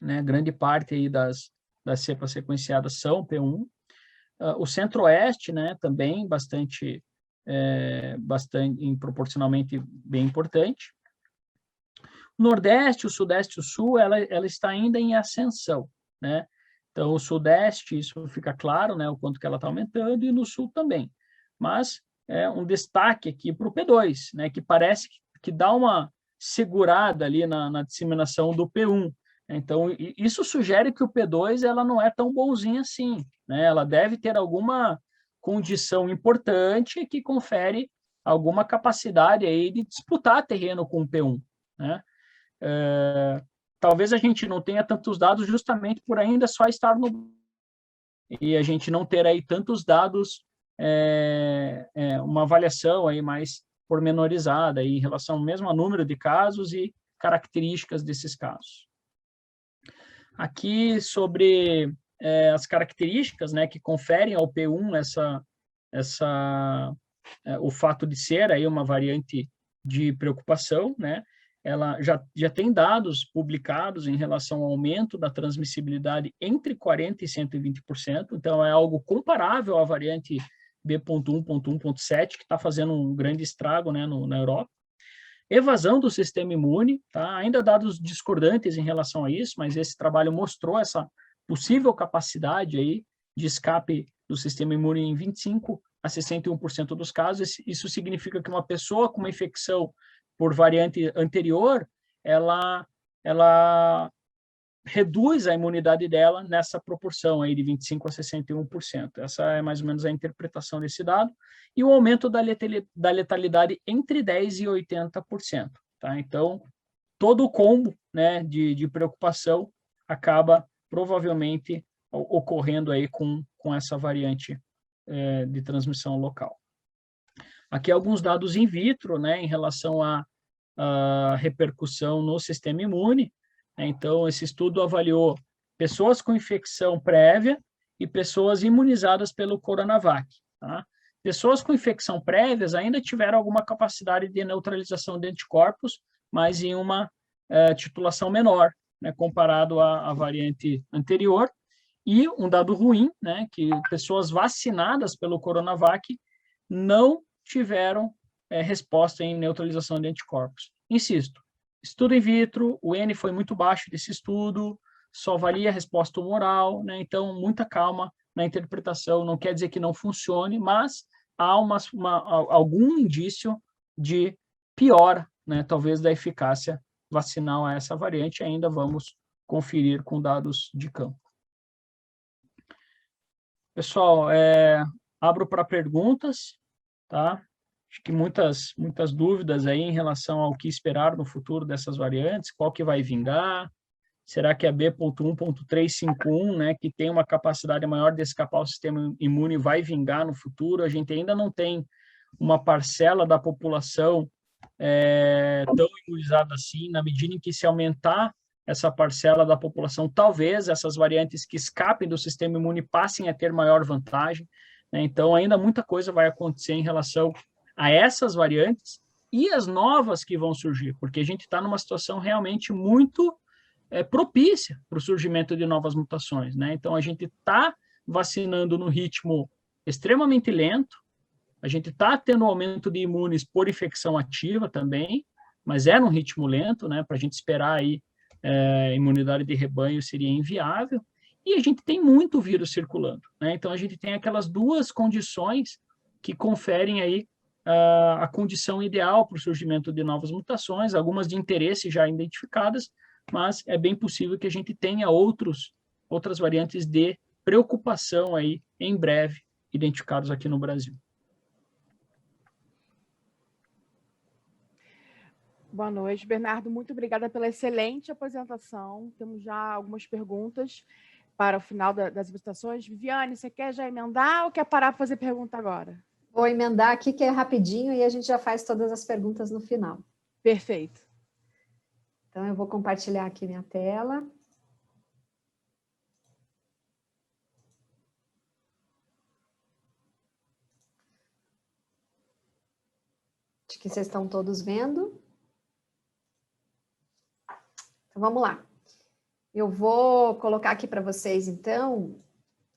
né, grande parte aí das cepas sequenciadas são P1, o centro-oeste, né, também bastante proporcionalmente bem importante. O nordeste, o sudeste e o sul, ela está ainda em ascensão, né? Então, o sudeste, isso fica claro, né, o quanto que ela está aumentando, e no sul também. Mas um destaque aqui para o P2, né, que parece que dá uma segurada ali na disseminação do P1. Então, isso sugere que o P2 ela não é tão bonzinha assim, né? Ela deve ter alguma condição importante que confere alguma capacidade aí de disputar terreno com o P1, né? Talvez a gente não tenha tantos dados justamente por ainda só estar no... E a gente não ter aí tantos dados, uma avaliação aí mais pormenorizada aí em relação mesmo ao número de casos e características desses casos. Aqui sobre as características, né, que conferem ao P1 o fato de ser aí uma variante de preocupação, né? Ela já tem dados publicados em relação ao aumento da transmissibilidade entre 40% e 120%, então é algo comparável à variante B.1.1.7, que está fazendo um grande estrago, né, na Europa. Evasão do sistema imune, tá? Ainda dados discordantes em relação a isso, mas esse trabalho mostrou essa possível capacidade aí de escape do sistema imune em 25% a 61% dos casos. Isso significa que uma pessoa com uma infecção por variante anterior, ela reduz a imunidade dela nessa proporção aí de 25% a 61%. Essa é mais ou menos a interpretação desse dado. E o aumento da letalidade entre 10% e 80%. Tá? Então, todo o combo, né, de preocupação acaba provavelmente ocorrendo aí com essa variante de transmissão local. Aqui alguns dados in vitro, né, em relação à repercussão no sistema imune. Então, esse estudo avaliou pessoas com infecção prévia e pessoas imunizadas pelo Coronavac. Tá? Pessoas com infecção prévias ainda tiveram alguma capacidade de neutralização de anticorpos, mas em uma titulação menor, né, comparado à variante anterior. E um dado ruim, né, que pessoas vacinadas pelo Coronavac não tiveram resposta em neutralização de anticorpos. Insisto, estudo in vitro, o N foi muito baixo desse estudo, só valia a resposta tumoral, né? Então, muita calma na interpretação, não quer dizer que não funcione, mas há algum indício de piora, né, talvez da eficácia vacinal a essa variante, ainda vamos conferir com dados de campo. Pessoal, abro para perguntas, tá? Acho que muitas dúvidas aí em relação ao que esperar no futuro dessas variantes, qual que vai vingar, Será que a B.1.351, né, que tem uma capacidade maior de escapar o sistema imune, vai vingar no futuro? A gente ainda não tem uma parcela da população tão imunizada assim. Na medida em que se aumentar essa parcela da população, talvez essas variantes que escapem do sistema imune passem a ter maior vantagem, né? Então, ainda muita coisa vai acontecer em relação a essas variantes e as novas que vão surgir, porque a gente está numa situação realmente muito propícia para o surgimento de novas mutações, né? Então, a gente está vacinando no ritmo extremamente lento, a gente está tendo um aumento de imunes por infecção ativa também, mas é num ritmo lento, né? Para a gente esperar aí imunidade de rebanho seria inviável, e a gente tem muito vírus circulando, né? Então, a gente tem aquelas duas condições que conferem aí a condição ideal para o surgimento de novas mutações, algumas de interesse já identificadas, mas é bem possível que a gente tenha outras variantes de preocupação aí em breve identificados aqui no Brasil. Boa noite, Bernardo. Muito obrigada pela excelente apresentação. Temos já algumas perguntas para o final das apresentações. Viviane, você quer já emendar ou quer parar para fazer pergunta agora? Vou emendar aqui, que é rapidinho, e a gente já faz todas as perguntas no final. Perfeito. Então, eu vou compartilhar aqui minha tela. Acho que vocês estão todos vendo. Então, vamos lá. Eu vou colocar aqui para vocês, então,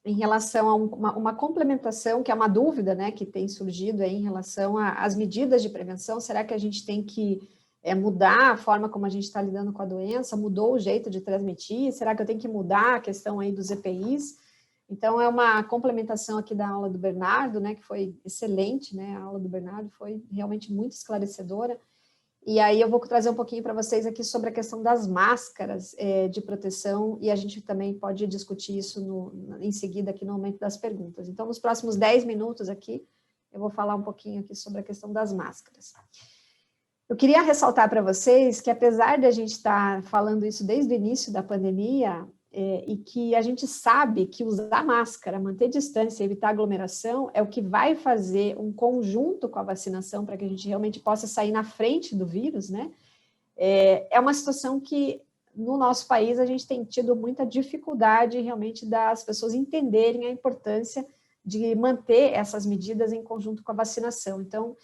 em relação a uma complementação, que é uma dúvida, né, que tem surgido aí em relação às medidas de prevenção. Será que a gente tem que mudar a forma como a gente está lidando com a doença? Mudou o jeito de transmitir? Será que eu tenho que mudar a questão aí dos EPIs? Então, é uma complementação aqui da aula do Bernardo, né, que foi excelente, né, a aula do Bernardo foi realmente muito esclarecedora. E aí eu vou trazer um pouquinho para vocês aqui sobre a questão das máscaras de proteção, e a gente também pode discutir isso em seguida aqui no momento das perguntas. Então, nos próximos 10 minutos aqui, eu vou falar um pouquinho aqui sobre a questão das máscaras. Eu queria ressaltar para vocês que, apesar de a gente estar falando isso desde o início da pandemia, e que a gente sabe que usar máscara, manter distância, evitar aglomeração, é o que vai fazer um conjunto com a vacinação para que a gente realmente possa sair na frente do vírus, né? É uma situação que, no nosso país, a gente tem tido muita dificuldade realmente das pessoas entenderem a importância de manter essas medidas em conjunto com a vacinação. Então,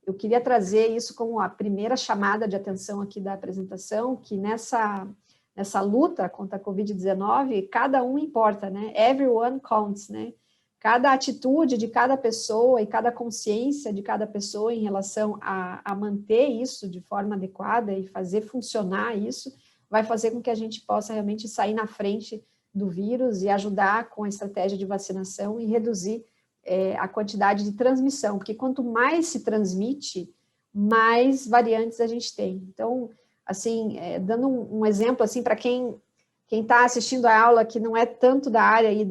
eu queria trazer isso como a primeira chamada de atenção aqui da apresentação, que nessa luta contra a Covid-19, cada um importa, né? Everyone counts, né? Cada atitude de cada pessoa e cada consciência de cada pessoa em relação a manter isso de forma adequada e fazer funcionar isso, vai fazer com que a gente possa realmente sair na frente do vírus e ajudar com a estratégia de vacinação e reduzir a quantidade de transmissão, porque quanto mais se transmite, mais variantes a gente tem. Então, assim, dando um exemplo, assim, para quem está assistindo a aula que não é tanto da área aí,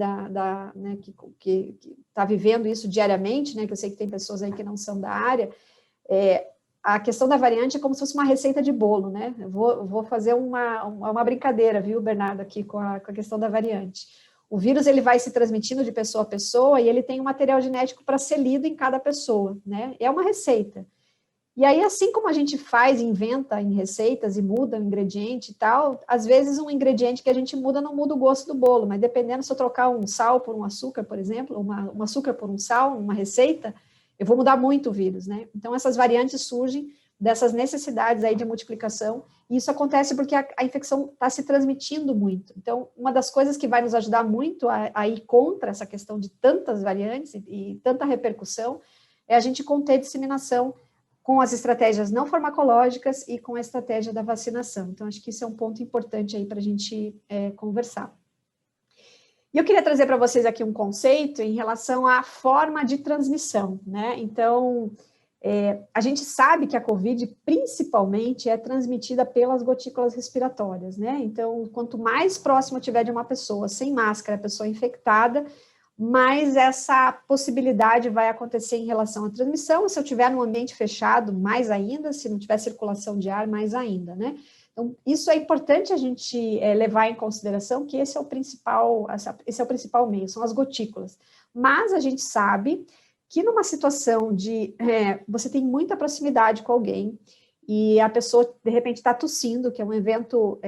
né, que está vivendo isso diariamente, né, que eu sei que tem pessoas aí que não são da área, a questão da variante é como se fosse uma receita de bolo, né? Eu vou fazer uma brincadeira, viu, Bernardo, aqui com a questão da variante. O vírus, ele vai se transmitindo de pessoa a pessoa e ele tem um material genético para ser lido em cada pessoa, né? É uma receita. E aí, assim como a gente inventa em receitas e muda o ingrediente e tal, às vezes um ingrediente que a gente muda não muda o gosto do bolo, mas dependendo se eu trocar um sal por um açúcar, por exemplo, um açúcar por um sal, uma receita, eu vou mudar muito o vírus, né? Então, essas variantes surgem dessas necessidades aí de multiplicação, e isso acontece porque a infecção está se transmitindo muito. Então, uma das coisas que vai nos ajudar muito a ir contra essa questão de tantas variantes e tanta repercussão é a gente conter a disseminação com as estratégias não farmacológicas e com a estratégia da vacinação. Então, acho que isso é um ponto importante aí para a gente conversar. E eu queria trazer para vocês aqui um conceito em relação à forma de transmissão, né? Então, a gente sabe que a COVID, principalmente, é transmitida pelas gotículas respiratórias, né? Então, quanto mais próximo eu tiver de uma pessoa sem máscara, a pessoa infectada, mais essa possibilidade vai acontecer em relação à transmissão. Se eu estiver num ambiente fechado, mais ainda. Se não tiver circulação de ar, mais ainda, né? Então, isso é importante a gente levar em consideração, que esse é o principal meio, são as gotículas. Mas a gente sabe que numa situação de você tem muita proximidade com alguém, e a pessoa, de repente, está tossindo, que é um evento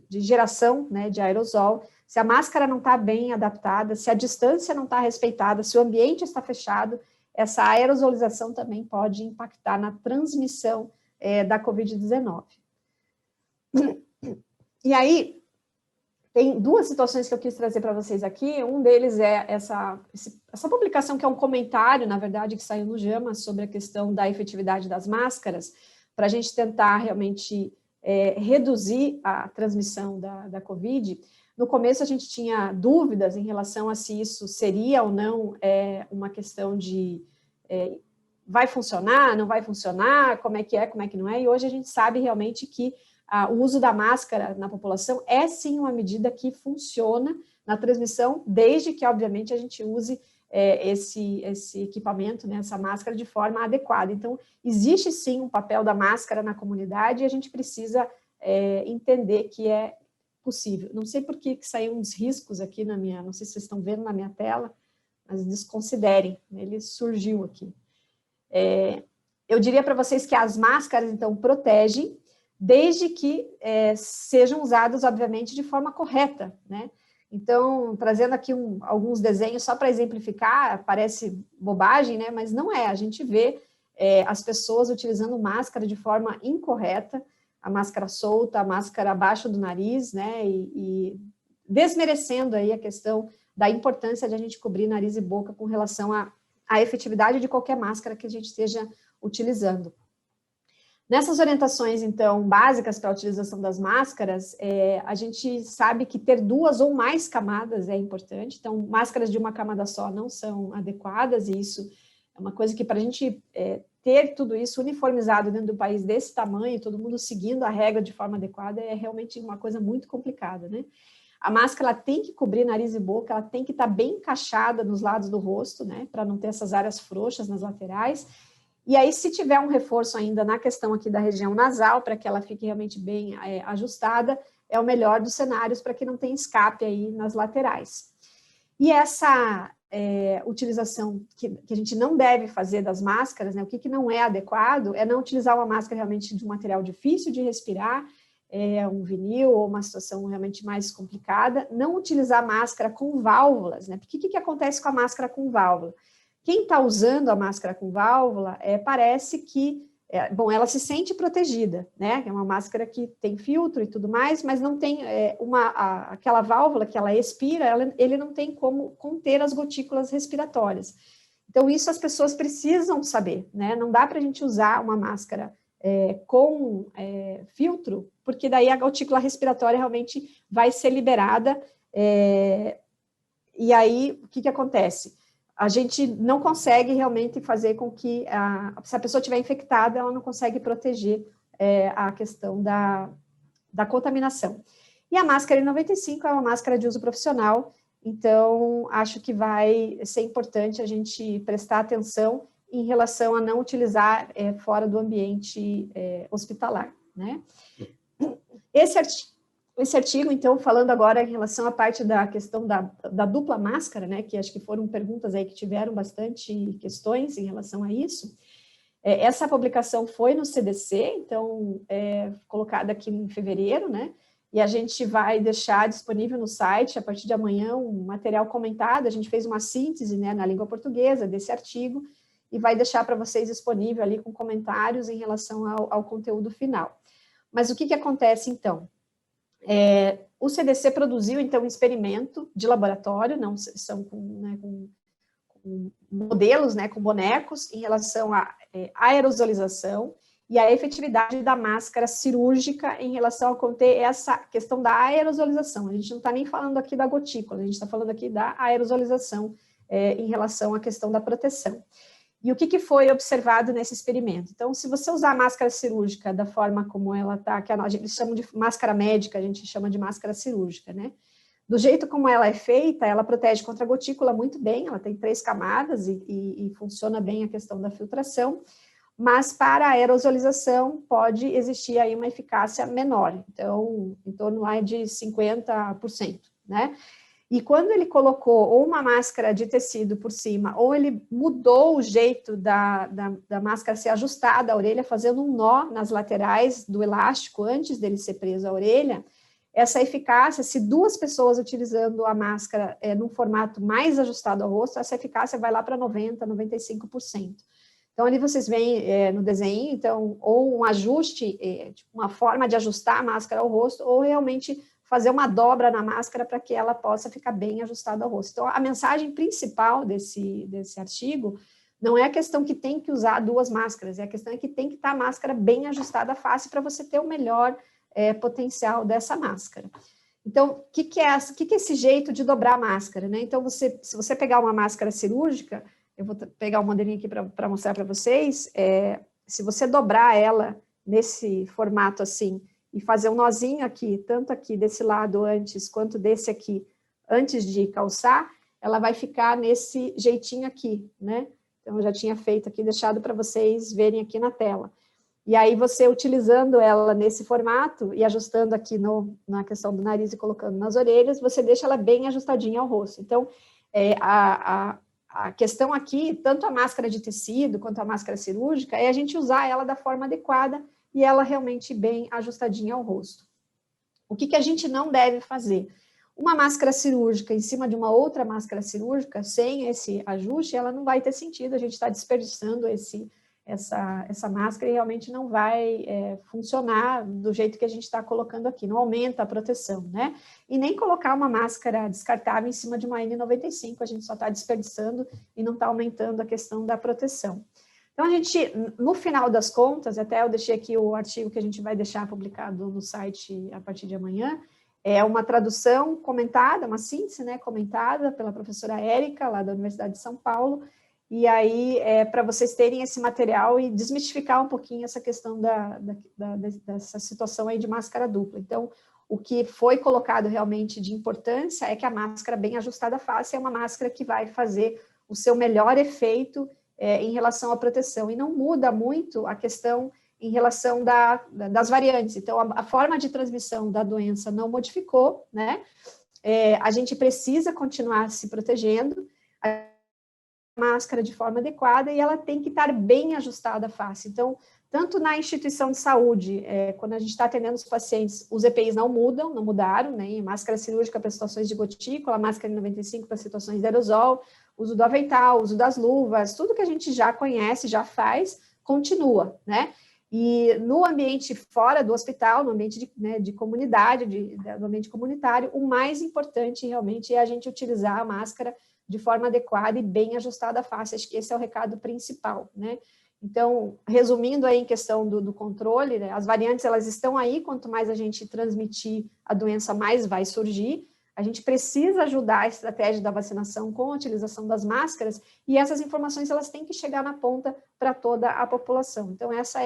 de geração, né, de aerosol, se a máscara não está bem adaptada, se a distância não está respeitada, se o ambiente está fechado, essa aerosolização também pode impactar na transmissão da Covid-19. E aí, tem duas situações que eu quis trazer para vocês aqui. Um deles é essa publicação, que é um comentário, na verdade, que saiu no JAMA sobre a questão da efetividade das máscaras, para a gente tentar realmente reduzir a transmissão da Covid. No começo, a gente tinha dúvidas em relação a se isso seria ou não uma questão de vai funcionar, não vai funcionar, como é que não é, e hoje a gente sabe realmente que o uso da máscara na população é sim uma medida que funciona na transmissão, desde que, obviamente, a gente use esse equipamento, né, essa máscara de forma adequada. Então, existe sim um papel da máscara na comunidade e a gente precisa entender que é possível. Não sei por que saiu uns riscos aqui não sei se vocês estão vendo na minha tela, mas desconsiderem, ele surgiu aqui. Eu diria para vocês que as máscaras, então, protegem, desde que sejam usadas, obviamente, de forma correta, né? Então, trazendo aqui alguns desenhos só para exemplificar, parece bobagem, né? Mas não é, a gente vê as pessoas utilizando máscara de forma incorreta, a máscara solta, a máscara abaixo do nariz, né? E desmerecendo aí a questão da importância de a gente cobrir nariz e boca com relação à efetividade de qualquer máscara que a gente esteja utilizando. Nessas orientações, então, básicas para a utilização das máscaras, a gente sabe que ter 2 ou mais camadas é importante, então, máscaras de uma camada só não são adequadas, e isso é uma coisa que, para a gente ter tudo isso uniformizado dentro do país desse tamanho, todo mundo seguindo a regra de forma adequada, é realmente uma coisa muito complicada, né? A máscara, ela tem que cobrir nariz e boca, ela tem que estar bem encaixada nos lados do rosto, né, para não ter essas áreas frouxas nas laterais. E aí, se tiver um reforço ainda na questão aqui da região nasal, para que ela fique realmente bem ajustada, é o melhor dos cenários para que não tenha escape aí nas laterais. E essa utilização que a gente não deve fazer das máscaras, né, o que não é adequado, é não utilizar uma máscara realmente de um material difícil de respirar, um vinil ou uma situação realmente mais complicada, não utilizar máscara com válvulas, né, porque o que acontece com a máscara com válvula? Quem está usando a máscara com válvula, parece que, ela se sente protegida, né? É uma máscara que tem filtro e tudo mais, mas não tem aquela válvula que ela expira, ele não tem como conter as gotículas respiratórias. Então, isso as pessoas precisam saber, né? Não dá para a gente usar uma máscara com filtro, porque daí a gotícula respiratória realmente vai ser liberada, e aí, o que acontece? A gente não consegue realmente fazer com que, se a pessoa estiver infectada, ela não consegue proteger a questão da contaminação. E a máscara N95 é uma máscara de uso profissional, então acho que vai ser importante a gente prestar atenção em relação a não utilizar fora do ambiente hospitalar, né? Esse artigo, então, falando agora em relação à parte da questão da dupla máscara, né, que acho que foram perguntas aí que tiveram bastante questões em relação a isso, essa publicação foi no CDC, então, colocada aqui em fevereiro, né, e a gente vai deixar disponível no site, a partir de amanhã, um material comentado, a gente fez uma síntese, né, na língua portuguesa desse artigo, e vai deixar para vocês disponível ali com comentários em relação ao conteúdo final. Mas o que acontece, então? O CDC produziu, então, um experimento de laboratório, não são com modelos, né, com bonecos, em relação à aerosolização e à efetividade da máscara cirúrgica em relação a conter essa questão da aerosolização. A gente não está nem falando aqui da gotícula, a gente está falando aqui da aerosolização em relação à questão da proteção. E o que foi observado nesse experimento? Então, se você usar a máscara cirúrgica da forma como ela está, que a gente chama de máscara médica, a gente chama de máscara cirúrgica, né? Do jeito como ela é feita, ela protege contra a gotícula muito bem, ela tem 3 camadas e funciona bem a questão da filtração, mas para a aerosolização pode existir aí uma eficácia menor, então, em torno lá de 50%, né? E quando ele colocou ou uma máscara de tecido por cima, ou ele mudou o jeito da máscara ser ajustada à orelha, fazendo um nó nas laterais do elástico antes dele ser preso à orelha, essa eficácia, se duas pessoas utilizando a máscara num formato mais ajustado ao rosto, essa eficácia vai lá para 90%, 95%. Então, ali vocês veem no desenho, então, ou um ajuste, tipo uma forma de ajustar a máscara ao rosto, ou realmente fazer uma dobra na máscara para que ela possa ficar bem ajustada ao rosto. Então, a mensagem principal desse artigo não é a questão que tem que usar duas máscaras, é a questão que tem que estar a máscara bem ajustada à face para você ter o melhor potencial dessa máscara. Então, o que é esse jeito de dobrar a máscara, né? Então, se você pegar uma máscara cirúrgica, eu vou pegar um modelinho aqui para mostrar para vocês, se você dobrar ela nesse formato assim, e fazer um nozinho aqui, tanto aqui desse lado antes, quanto desse aqui, antes de calçar, ela vai ficar nesse jeitinho aqui, né? Então, eu já tinha feito aqui, deixado para vocês verem aqui na tela. E aí, você utilizando ela nesse formato, e ajustando aqui na questão do nariz e colocando nas orelhas, você deixa ela bem ajustadinha ao rosto. Então, a questão aqui, tanto a máscara de tecido, quanto a máscara cirúrgica, é a gente usar ela da forma adequada, e ela realmente bem ajustadinha ao rosto. O que a gente não deve fazer? Uma máscara cirúrgica em cima de uma outra máscara cirúrgica, sem esse ajuste, ela não vai ter sentido, a gente está desperdiçando essa máscara e realmente não vai funcionar do jeito que a gente está colocando aqui, não aumenta a proteção, né? E nem colocar uma máscara descartável em cima de uma N95, a gente só está desperdiçando e não está aumentando a questão da proteção. Então, a gente, no final das contas, até eu deixei aqui o artigo que a gente vai deixar publicado no site a partir de amanhã, é uma tradução comentada, uma síntese, né, comentada pela professora Érica, lá da Universidade de São Paulo, e aí, para vocês terem esse material e desmistificar um pouquinho essa questão dessa situação aí de máscara dupla. Então, o que foi colocado realmente de importância é que a máscara bem ajustada à face é uma máscara que vai fazer o seu melhor efeito em relação à proteção, e não muda muito a questão em relação das variantes. Então, a forma de transmissão da doença não modificou, né? A gente precisa continuar se protegendo, a máscara de forma adequada, e ela tem que estar bem ajustada à face. Então, tanto na instituição de saúde, quando a gente está atendendo os pacientes, os EPIs não mudaram, né? Máscara cirúrgica para situações de gotícula, máscara N95 para situações de aerosol, uso do avental, uso das luvas, tudo que a gente já conhece, já faz, continua, né? E no ambiente fora do hospital, no ambiente de comunidade, no ambiente comunitário, o mais importante realmente é a gente utilizar a máscara de forma adequada e bem ajustada à face. Acho que esse é o recado principal, né? Então, resumindo aí em questão do controle, né, as variantes, elas estão aí, quanto mais a gente transmitir a doença, mais vai surgir. A gente precisa ajudar a estratégia da vacinação com a utilização das máscaras, e essas informações, elas têm que chegar na ponta para toda a população. Então, essa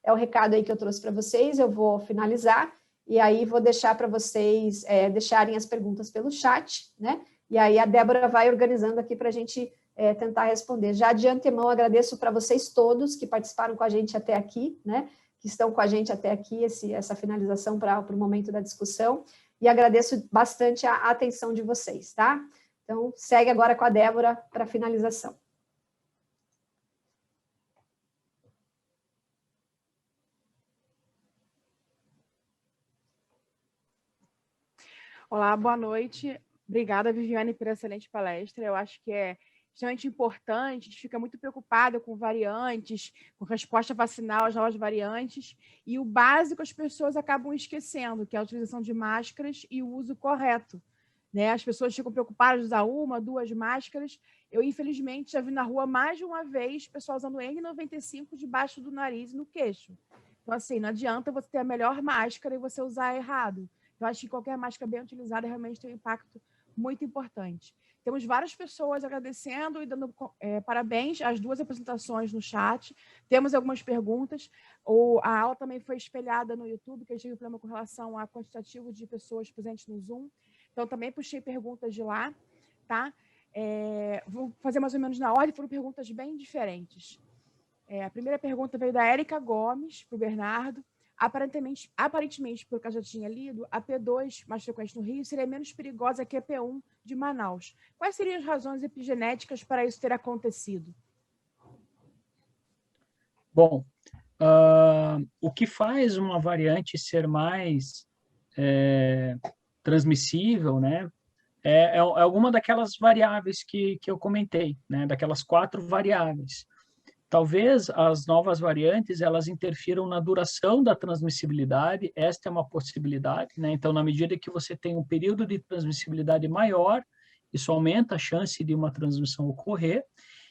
é o recado aí que eu trouxe para vocês. Eu vou finalizar, e aí vou deixar para vocês deixarem as perguntas pelo chat, né? E aí a Débora vai organizando aqui para a gente tentar responder. Já de antemão, agradeço para vocês todos que participaram com a gente até aqui, né? Que estão com a gente até aqui, essa finalização para o momento da discussão, e agradeço bastante a atenção de vocês, tá? Então, segue agora com a Débora para a finalização. Olá, boa noite. Obrigada, Viviane, pela excelente palestra. Eu acho que é extremamente importante, a gente fica muito preocupada com variantes, com resposta vacinal às novas variantes, e o básico as pessoas acabam esquecendo, que é a utilização de máscaras e o uso correto, né? As pessoas ficam preocupadas de usar uma, duas máscaras. Eu, infelizmente, já vi na rua mais de uma vez pessoal usando N95 debaixo do nariz e no queixo. Então, assim, não adianta você ter a melhor máscara e você usar errado. Eu acho que qualquer máscara bem utilizada realmente tem um impacto muito importante. Temos várias pessoas agradecendo e dando parabéns às duas apresentações no chat. Temos algumas perguntas. A aula também foi espelhada no YouTube, que a gente teve um problema com relação a quantitativo de pessoas presentes no Zoom. Então, também puxei perguntas de lá, tá? Vou fazer mais ou menos na ordem, foram perguntas bem diferentes. A primeira pergunta veio da Érica Gomes, para o Bernardo. Aparentemente, pelo que eu já tinha lido, a P2, mais frequente no Rio, seria menos perigosa que a P1 de Manaus. Quais seriam as razões epigenéticas para isso ter acontecido? Bom, o que faz uma variante ser mais transmissível, né, é alguma daquelas variáveis que eu comentei, né, daquelas 4 variáveis. Talvez as novas variantes, elas interfiram na duração da transmissibilidade, esta é uma possibilidade, né? Então, na medida que você tem um período de transmissibilidade maior, isso aumenta a chance de uma transmissão ocorrer,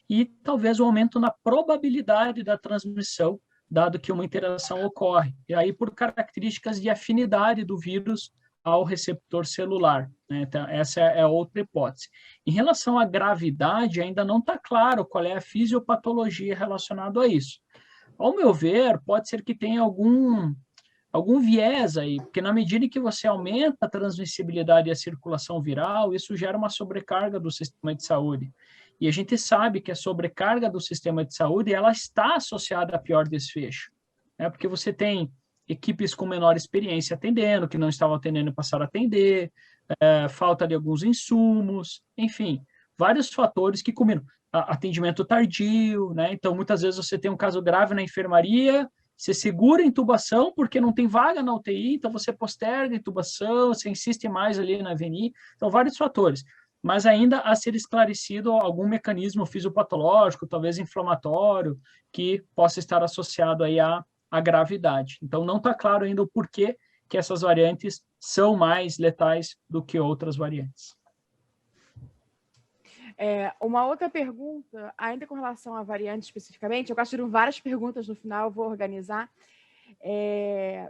e talvez um aumento na probabilidade da transmissão, dado que uma interação ocorre. E aí, por características de afinidade do vírus ao receptor celular, né? Então, essa é outra hipótese. Em relação à gravidade, ainda não está claro qual é a fisiopatologia relacionada a isso. Ao meu ver, pode ser que tenha algum viés aí, porque na medida em que você aumenta a transmissibilidade e a circulação viral, isso gera uma sobrecarga do sistema de saúde. E a gente sabe que a sobrecarga do sistema de saúde, ela está associada a pior desfecho, né? Porque você tem equipes com menor experiência atendendo, que não estavam atendendo e passaram a atender, falta de alguns insumos, enfim, vários fatores que combinam. Atendimento tardio, né? Então, muitas vezes você tem um caso grave na enfermaria, você segura a intubação porque não tem vaga na UTI, então você posterga a intubação, você insiste mais ali na VNI, então vários fatores. Mas ainda a ser esclarecido algum mecanismo fisiopatológico, talvez inflamatório, que possa estar associado aí à gravidade. Então, não está claro ainda o porquê que essas variantes são mais letais do que outras variantes. Uma outra pergunta, ainda com relação à variante especificamente, eu construí várias perguntas no final, eu vou organizar.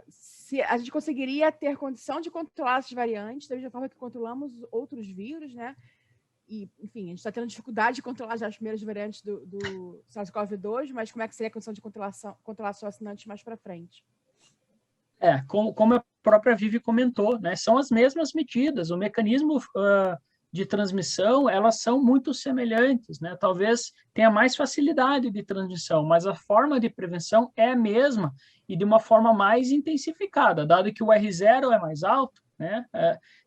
Se a gente conseguiria ter condição de controlar essas variantes, da mesma forma que controlamos outros vírus, né? E, enfim, a gente está tendo dificuldade de controlar já as primeiras variantes do SARS-CoV-2, mas como é que seria a condição de controlar só assinantes mais para frente? Como a própria Vivi comentou, né? São as mesmas medidas, o mecanismo de transmissão, elas são muito semelhantes, né? Talvez tenha mais facilidade de transmissão, mas a forma de prevenção é a mesma e de uma forma mais intensificada, dado que o R0 é mais alto, né?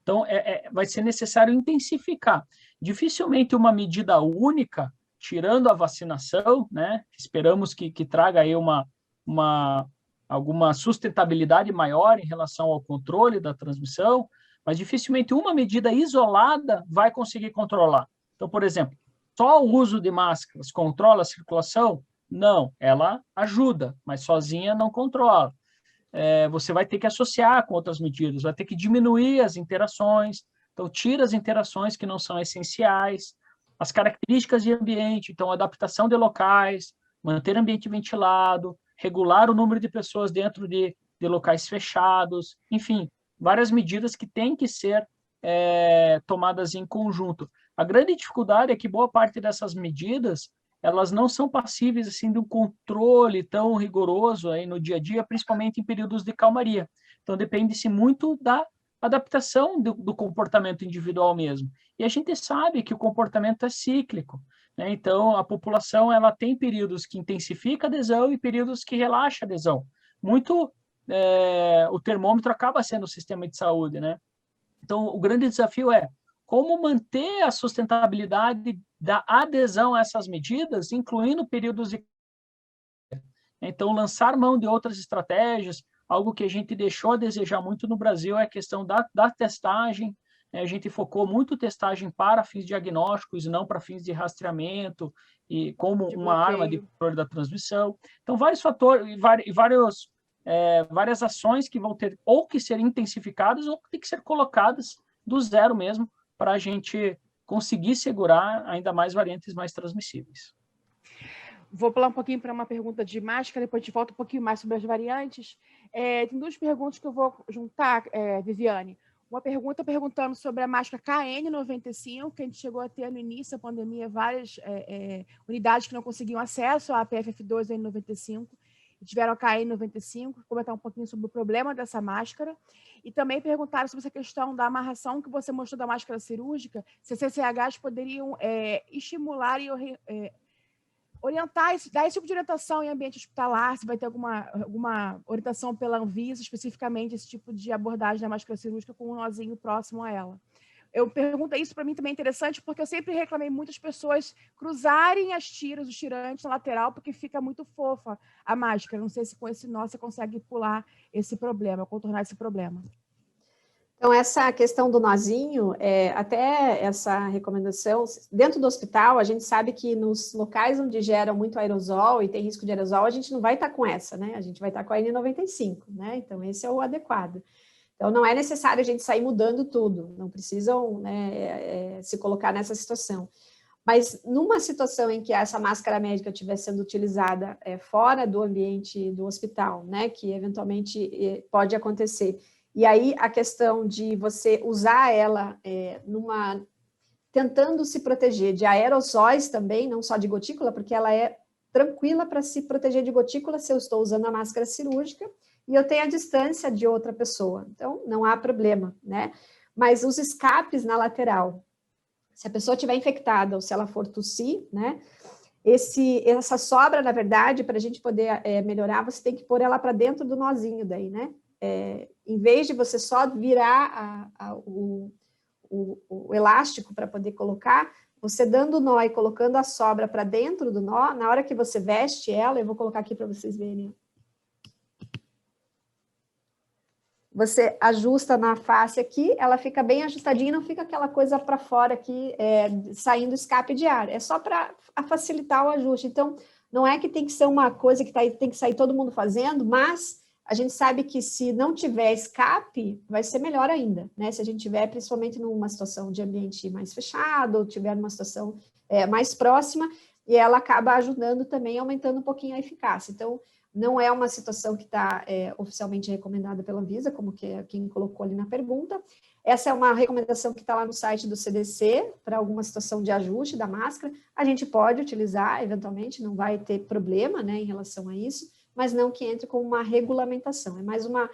Então, vai ser necessário intensificar. Dificilmente uma medida única, tirando a vacinação, né? Esperamos que traga aí alguma sustentabilidade maior em relação ao controle da transmissão, mas dificilmente uma medida isolada vai conseguir controlar. Então, por exemplo, só o uso de máscaras controla a circulação? Não, ela ajuda, mas sozinha não controla. Você vai ter que associar com outras medidas, vai ter que diminuir as interações, então tira as interações que não são essenciais, as características de ambiente, então adaptação de locais, manter ambiente ventilado, regular o número de pessoas dentro de locais fechados, enfim, várias medidas que têm que ser tomadas em conjunto. A grande dificuldade é que boa parte dessas medidas, elas não são passíveis assim de um controle tão rigoroso aí no dia a dia, principalmente em períodos de calmaria. Então depende-se muito da adaptação do comportamento individual mesmo. E a gente sabe que o comportamento é cíclico, né? Então a população ela tem períodos que intensifica a adesão e períodos que relaxa a adesão. Muito o termômetro acaba sendo o sistema de saúde, né? Então o grande desafio é como manter a sustentabilidade da adesão a essas medidas, incluindo períodos de... Então, lançar mão de outras estratégias, algo que a gente deixou a desejar muito no Brasil é a questão da testagem. A gente focou muito testagem para fins diagnósticos e não para fins de rastreamento, e como uma arma de controle da transmissão. Então, vários fatores e várias ações que vão ter ou que ser intensificadas ou que ter que ser colocadas do zero mesmo, para a gente conseguir segurar ainda mais variantes mais transmissíveis. Vou pular um pouquinho para uma pergunta de máscara, depois a gente volta um pouquinho mais sobre as variantes. Tem duas perguntas que eu vou juntar, Viviane. Uma pergunta perguntando sobre a máscara KN95, que a gente chegou a ter no início da pandemia várias unidades que não conseguiam acesso à PFF2 N95, e tiveram a KN95, comentar um pouquinho sobre o problema dessa máscara. E também perguntaram sobre essa questão da amarração que você mostrou da máscara cirúrgica, se CCHs poderiam estimular e orientar, dar esse tipo de orientação em ambiente hospitalar, se vai ter alguma orientação pela Anvisa, especificamente esse tipo de abordagem da máscara cirúrgica com um nozinho próximo a ela. Eu pergunto isso, para mim também é interessante, porque eu sempre reclamei muitas pessoas cruzarem os tirantes na lateral, porque fica muito fofa a máscara. Não sei se com esse nó você consegue pular esse problema, contornar esse problema. Então, essa questão do nozinho, até essa recomendação, dentro do hospital, a gente sabe que nos locais onde geram muito aerosol e tem risco de aerosol, a gente não vai estar com essa, né? A gente vai estar com a N95, né? Então, esse é o adequado. Então, não é necessário a gente sair mudando tudo, não precisam, né, se colocar nessa situação. Mas numa situação em que essa máscara médica estiver sendo utilizada fora do ambiente do hospital, né, que eventualmente pode acontecer, e aí a questão de você usar ela tentando se proteger de aerossóis também, não só de gotícula, porque ela é tranquila para se proteger de gotícula se eu estou usando a máscara cirúrgica e eu tenho a distância de outra pessoa. Então, não há problema, né? Mas os escapes na lateral, se a pessoa estiver infectada ou se ela for tossir, né? Essa sobra, na verdade, para a gente poder melhorar, você tem que pôr ela para dentro do nozinho daí, né? Em vez de você só virar o elástico para poder colocar, você dando o nó e colocando a sobra para dentro do nó, na hora que você veste ela, eu vou colocar aqui para vocês verem. Você ajusta na face aqui, ela fica bem ajustadinha, não fica aquela coisa para fora aqui, saindo escape de ar. É só para facilitar o ajuste. Então, não é que tem que ser uma coisa que tem que sair todo mundo fazendo, mas a gente sabe que se não tiver escape, vai ser melhor ainda, né? Se a gente tiver, principalmente numa situação de ambiente mais fechado, ou tiver numa situação mais próxima, e ela acaba ajudando também, aumentando um pouquinho a eficácia. Então, não é uma situação que está oficialmente recomendada pela Anvisa, como quem colocou ali na pergunta. Essa é uma recomendação que está lá no site do CDC, para alguma situação de ajuste da máscara. A gente pode utilizar, eventualmente, não vai ter problema, né, em relação a isso, mas não que entre com uma regulamentação. É mais uma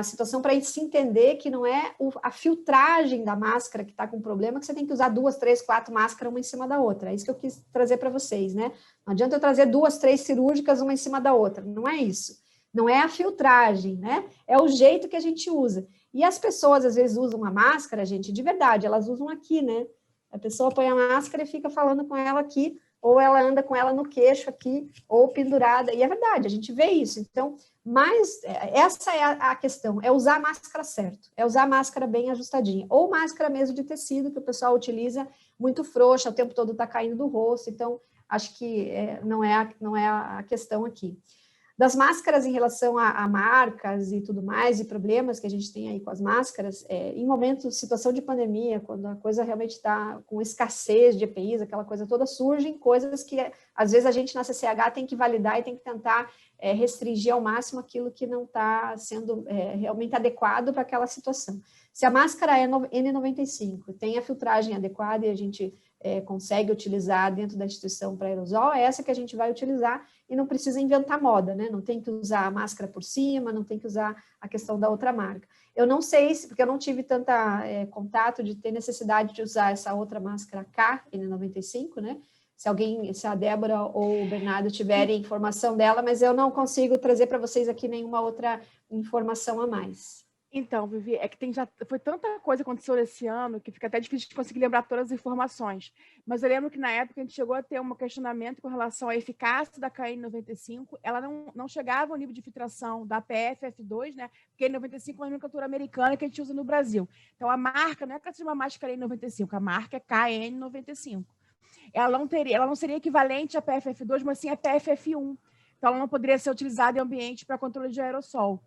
situação para a gente se entender que não é a filtragem da máscara que está com problema, que você tem que usar 2, 3, 4 máscaras uma em cima da outra. É isso que eu quis trazer para vocês, né? Não adianta eu trazer 2, 3 cirúrgicas uma em cima da outra. Não é isso. Não é a filtragem, né? É o jeito que a gente usa. E as pessoas, às vezes, usam a máscara, gente, de verdade, elas usam aqui, né? A pessoa põe a máscara e fica falando com ela aqui, ou ela anda com ela no queixo aqui, ou pendurada, e é verdade, a gente vê isso. Então, mas essa é a questão, é usar a máscara certo, é usar a máscara bem ajustadinha, ou máscara mesmo de tecido, que o pessoal utiliza muito frouxa, o tempo todo está caindo do rosto, então, acho que não é a questão aqui. Das máscaras em relação a marcas e tudo mais, e problemas que a gente tem aí com as máscaras, em momentos, situação de pandemia, quando a coisa realmente está com escassez de EPIs, aquela coisa toda, surgem coisas que, às vezes, a gente na CCH tem que validar e tem que tentar restringir ao máximo aquilo que não está sendo realmente adequado para aquela situação. Se a máscara é N95, tem a filtragem adequada e a gente consegue utilizar dentro da instituição para aerosol, é essa que a gente vai utilizar e não precisa inventar moda, né? Não tem que usar a máscara por cima, não tem que usar a questão da outra marca. Eu não sei, porque eu não tive tanta contato de ter necessidade de usar essa outra máscara K, N95, né? Se a Débora ou o Bernardo tiverem informação dela, mas eu não consigo trazer para vocês aqui nenhuma outra informação a mais. Então, Vivi, é que foi tanta coisa que aconteceu esse ano que fica até difícil de conseguir lembrar todas as informações. Mas eu lembro que na época a gente chegou a ter um questionamento com relação à eficácia da KN95. Ela não chegava ao nível de filtração da PFF2, né? Porque a N95 é uma nomenclatura americana que a gente usa no Brasil. Então a marca não é que seja uma máscara N95, a marca é KN95. Ela não seria equivalente à PFF2, mas sim à PFF1. Então ela não poderia ser utilizada em ambiente para controle de aerossol.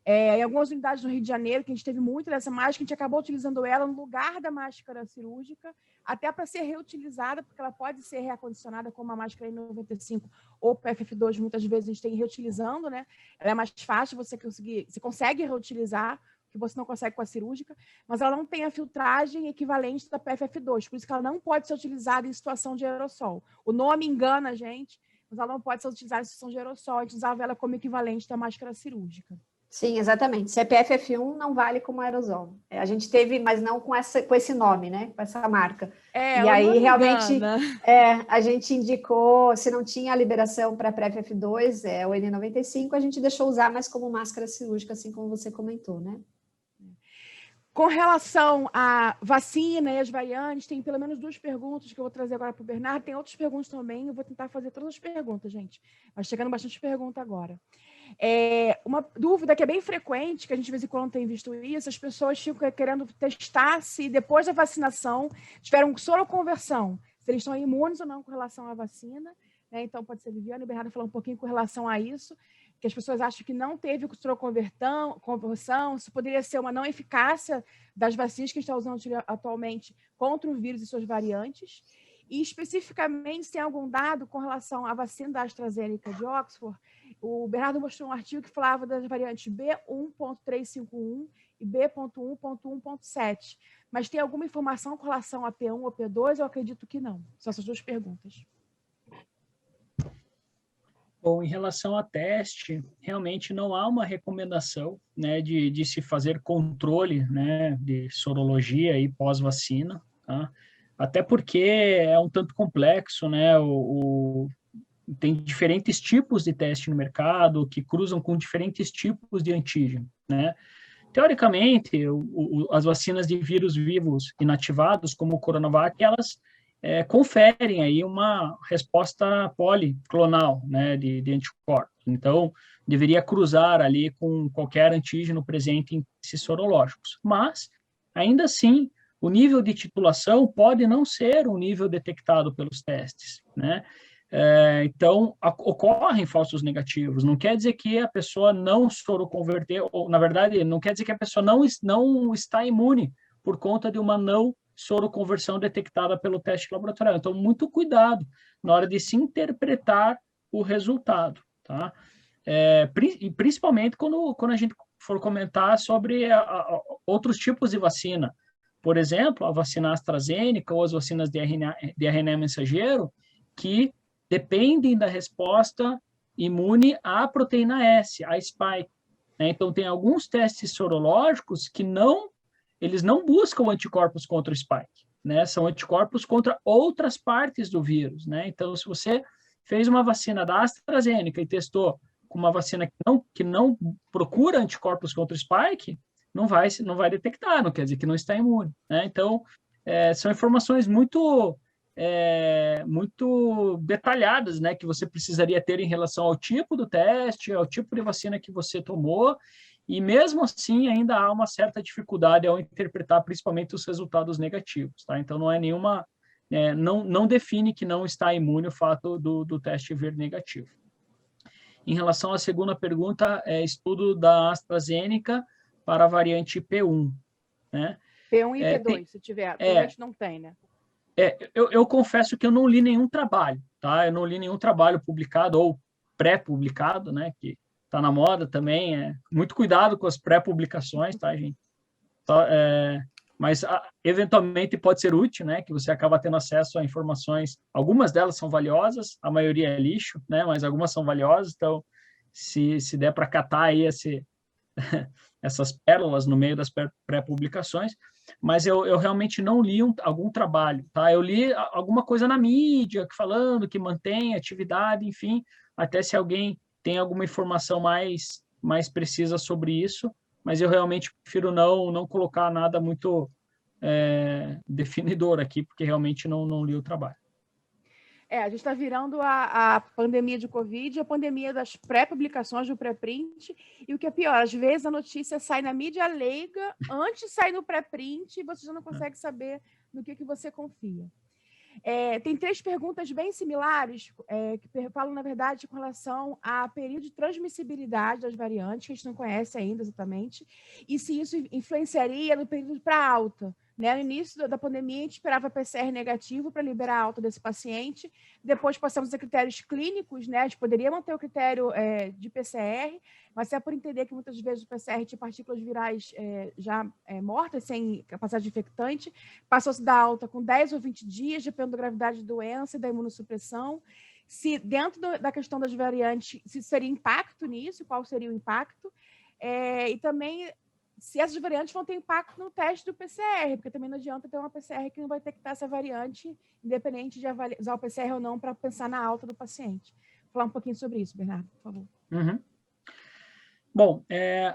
Em algumas unidades do Rio de Janeiro, que a gente teve muito dessa máscara, a gente acabou utilizando ela no lugar da máscara cirúrgica, até para ser reutilizada, porque ela pode ser reacondicionada como a máscara N95 ou PFF2, muitas vezes a gente tem reutilizando, né? Ela é mais fácil, você consegue reutilizar, que você não consegue com a cirúrgica, mas ela não tem a filtragem equivalente da PFF2, por isso que ela não pode ser utilizada em situação de aerossol. O nome engana a gente, mas ela não pode ser utilizada em situação de aerossol, a gente usava ela como equivalente da máscara cirúrgica. Sim, exatamente. CPF F1 não vale como aerosol. A gente teve, mas não com esse nome, né? Com essa marca. E ela aí, não realmente, engana. a gente indicou, se não tinha a liberação para PrEP F2, o N95, a gente deixou usar mais como máscara cirúrgica, assim como você comentou, né? Com relação à vacina e as variantes, tem pelo menos 2 perguntas que eu vou trazer agora para o Bernardo. Tem outras perguntas também, eu vou tentar fazer todas as perguntas, gente. Vai chegando bastante pergunta agora. Uma dúvida que é bem frequente, que a gente de vez em quando tem visto isso, as pessoas ficam querendo testar se depois da vacinação tiveram soroconversão, se eles estão imunes ou não com relação à vacina, né? Então pode ser Viviane e o Bernardo falar um pouquinho com relação a isso, que as pessoas acham que não teve soroconversão, isso poderia ser uma não eficácia das vacinas que a gente está usando atualmente contra o vírus e suas variantes. E, especificamente, tem algum dado com relação à vacina da AstraZeneca de Oxford? O Bernardo mostrou um artigo que falava das variantes B1.351 e B.1.1.7. Mas tem alguma informação com relação a P1 ou P2? Eu acredito que não. São essas 2 perguntas. Bom, em relação a teste, realmente não há uma recomendação, né, de se fazer controle, né, de sorologia e pós-vacina, tá? Até porque é um tanto complexo, né, tem diferentes tipos de teste no mercado que cruzam com diferentes tipos de antígeno, né? Teoricamente, as vacinas de vírus vivos inativados, como o Coronavac, elas conferem aí uma resposta policlonal, né, de anticorpos. Então, deveria cruzar ali com qualquer antígeno presente em esses sorológicos. Mas, ainda assim, o nível de titulação pode não ser um nível detectado pelos testes, né? Então, ocorrem falsos negativos. Não quer dizer que a pessoa não soroconverteu, ou, na verdade, não quer dizer que a pessoa não está imune por conta de uma não soroconversão detectada pelo teste laboratorial. Então, muito cuidado na hora de se interpretar o resultado, tá? E principalmente quando a gente for comentar sobre outros tipos de vacina. Por exemplo, a vacina AstraZeneca ou as vacinas de RNA mensageiro, que dependem da resposta imune à proteína S, à spike. Então, tem alguns testes sorológicos que eles não buscam anticorpos contra o spike, né? São anticorpos contra outras partes do vírus, né? Então, se você fez uma vacina da AstraZeneca e testou com uma vacina que não procura anticorpos contra o spike, não vai detectar, não quer dizer que não está imune, né? Então, são informações muito detalhadas, né, que você precisaria ter em relação ao tipo do teste, ao tipo de vacina que você tomou, e mesmo assim ainda há uma certa dificuldade ao interpretar principalmente os resultados negativos, tá? Então não é nenhuma, não define que não está imune o fato do teste vir negativo. Em relação à segunda pergunta, estudo da AstraZeneca para a variante P1, né? P1 e P2, se tiver. P2 não tem, né? Eu confesso que eu não li nenhum trabalho, tá? Eu não li nenhum trabalho publicado ou pré-publicado, né? Que está na moda também. Muito cuidado com as pré-publicações, tá, gente? Mas eventualmente pode ser útil, né? Que você acaba tendo acesso a informações. Algumas delas são valiosas, a maioria é lixo, né? Mas algumas são valiosas. Então, se der para catar aí essas pérolas no meio das pré-publicações, mas eu realmente não li algum trabalho, tá? Eu li alguma coisa na mídia falando que mantém atividade, enfim, até se alguém tem alguma informação mais precisa sobre isso, mas eu realmente prefiro não colocar nada muito definidor aqui, porque realmente não li o trabalho. A gente está virando a pandemia de Covid, a pandemia das pré-publicações, do pré-print, e o que é pior, às vezes a notícia sai na mídia leiga, antes de sair no pré-print, e você já não consegue saber no que você confia. Tem 3 perguntas bem similares, que falam, na verdade, com relação a período de transmissibilidade das variantes, que a gente não conhece ainda exatamente, e se isso influenciaria no período para alta. Né? No início da pandemia, a gente esperava PCR negativo para liberar a alta desse paciente, depois passamos a critérios clínicos, né? A gente poderia manter o critério de PCR, mas é por entender que muitas vezes o PCR tinha partículas virais já mortas, sem capacidade infectante, passou-se da alta com 10 ou 20 dias, dependendo da gravidade da doença e da imunossupressão. Se dentro da questão das variantes, se seria impacto nisso, qual seria o impacto? E também se essas variantes vão ter impacto no teste do PCR, porque também não adianta ter uma PCR que não vai detectar essa variante, independente de usar o PCR ou não, para pensar na alta do paciente. Vou falar um pouquinho sobre isso, Bernardo, por favor. Uhum. Bom,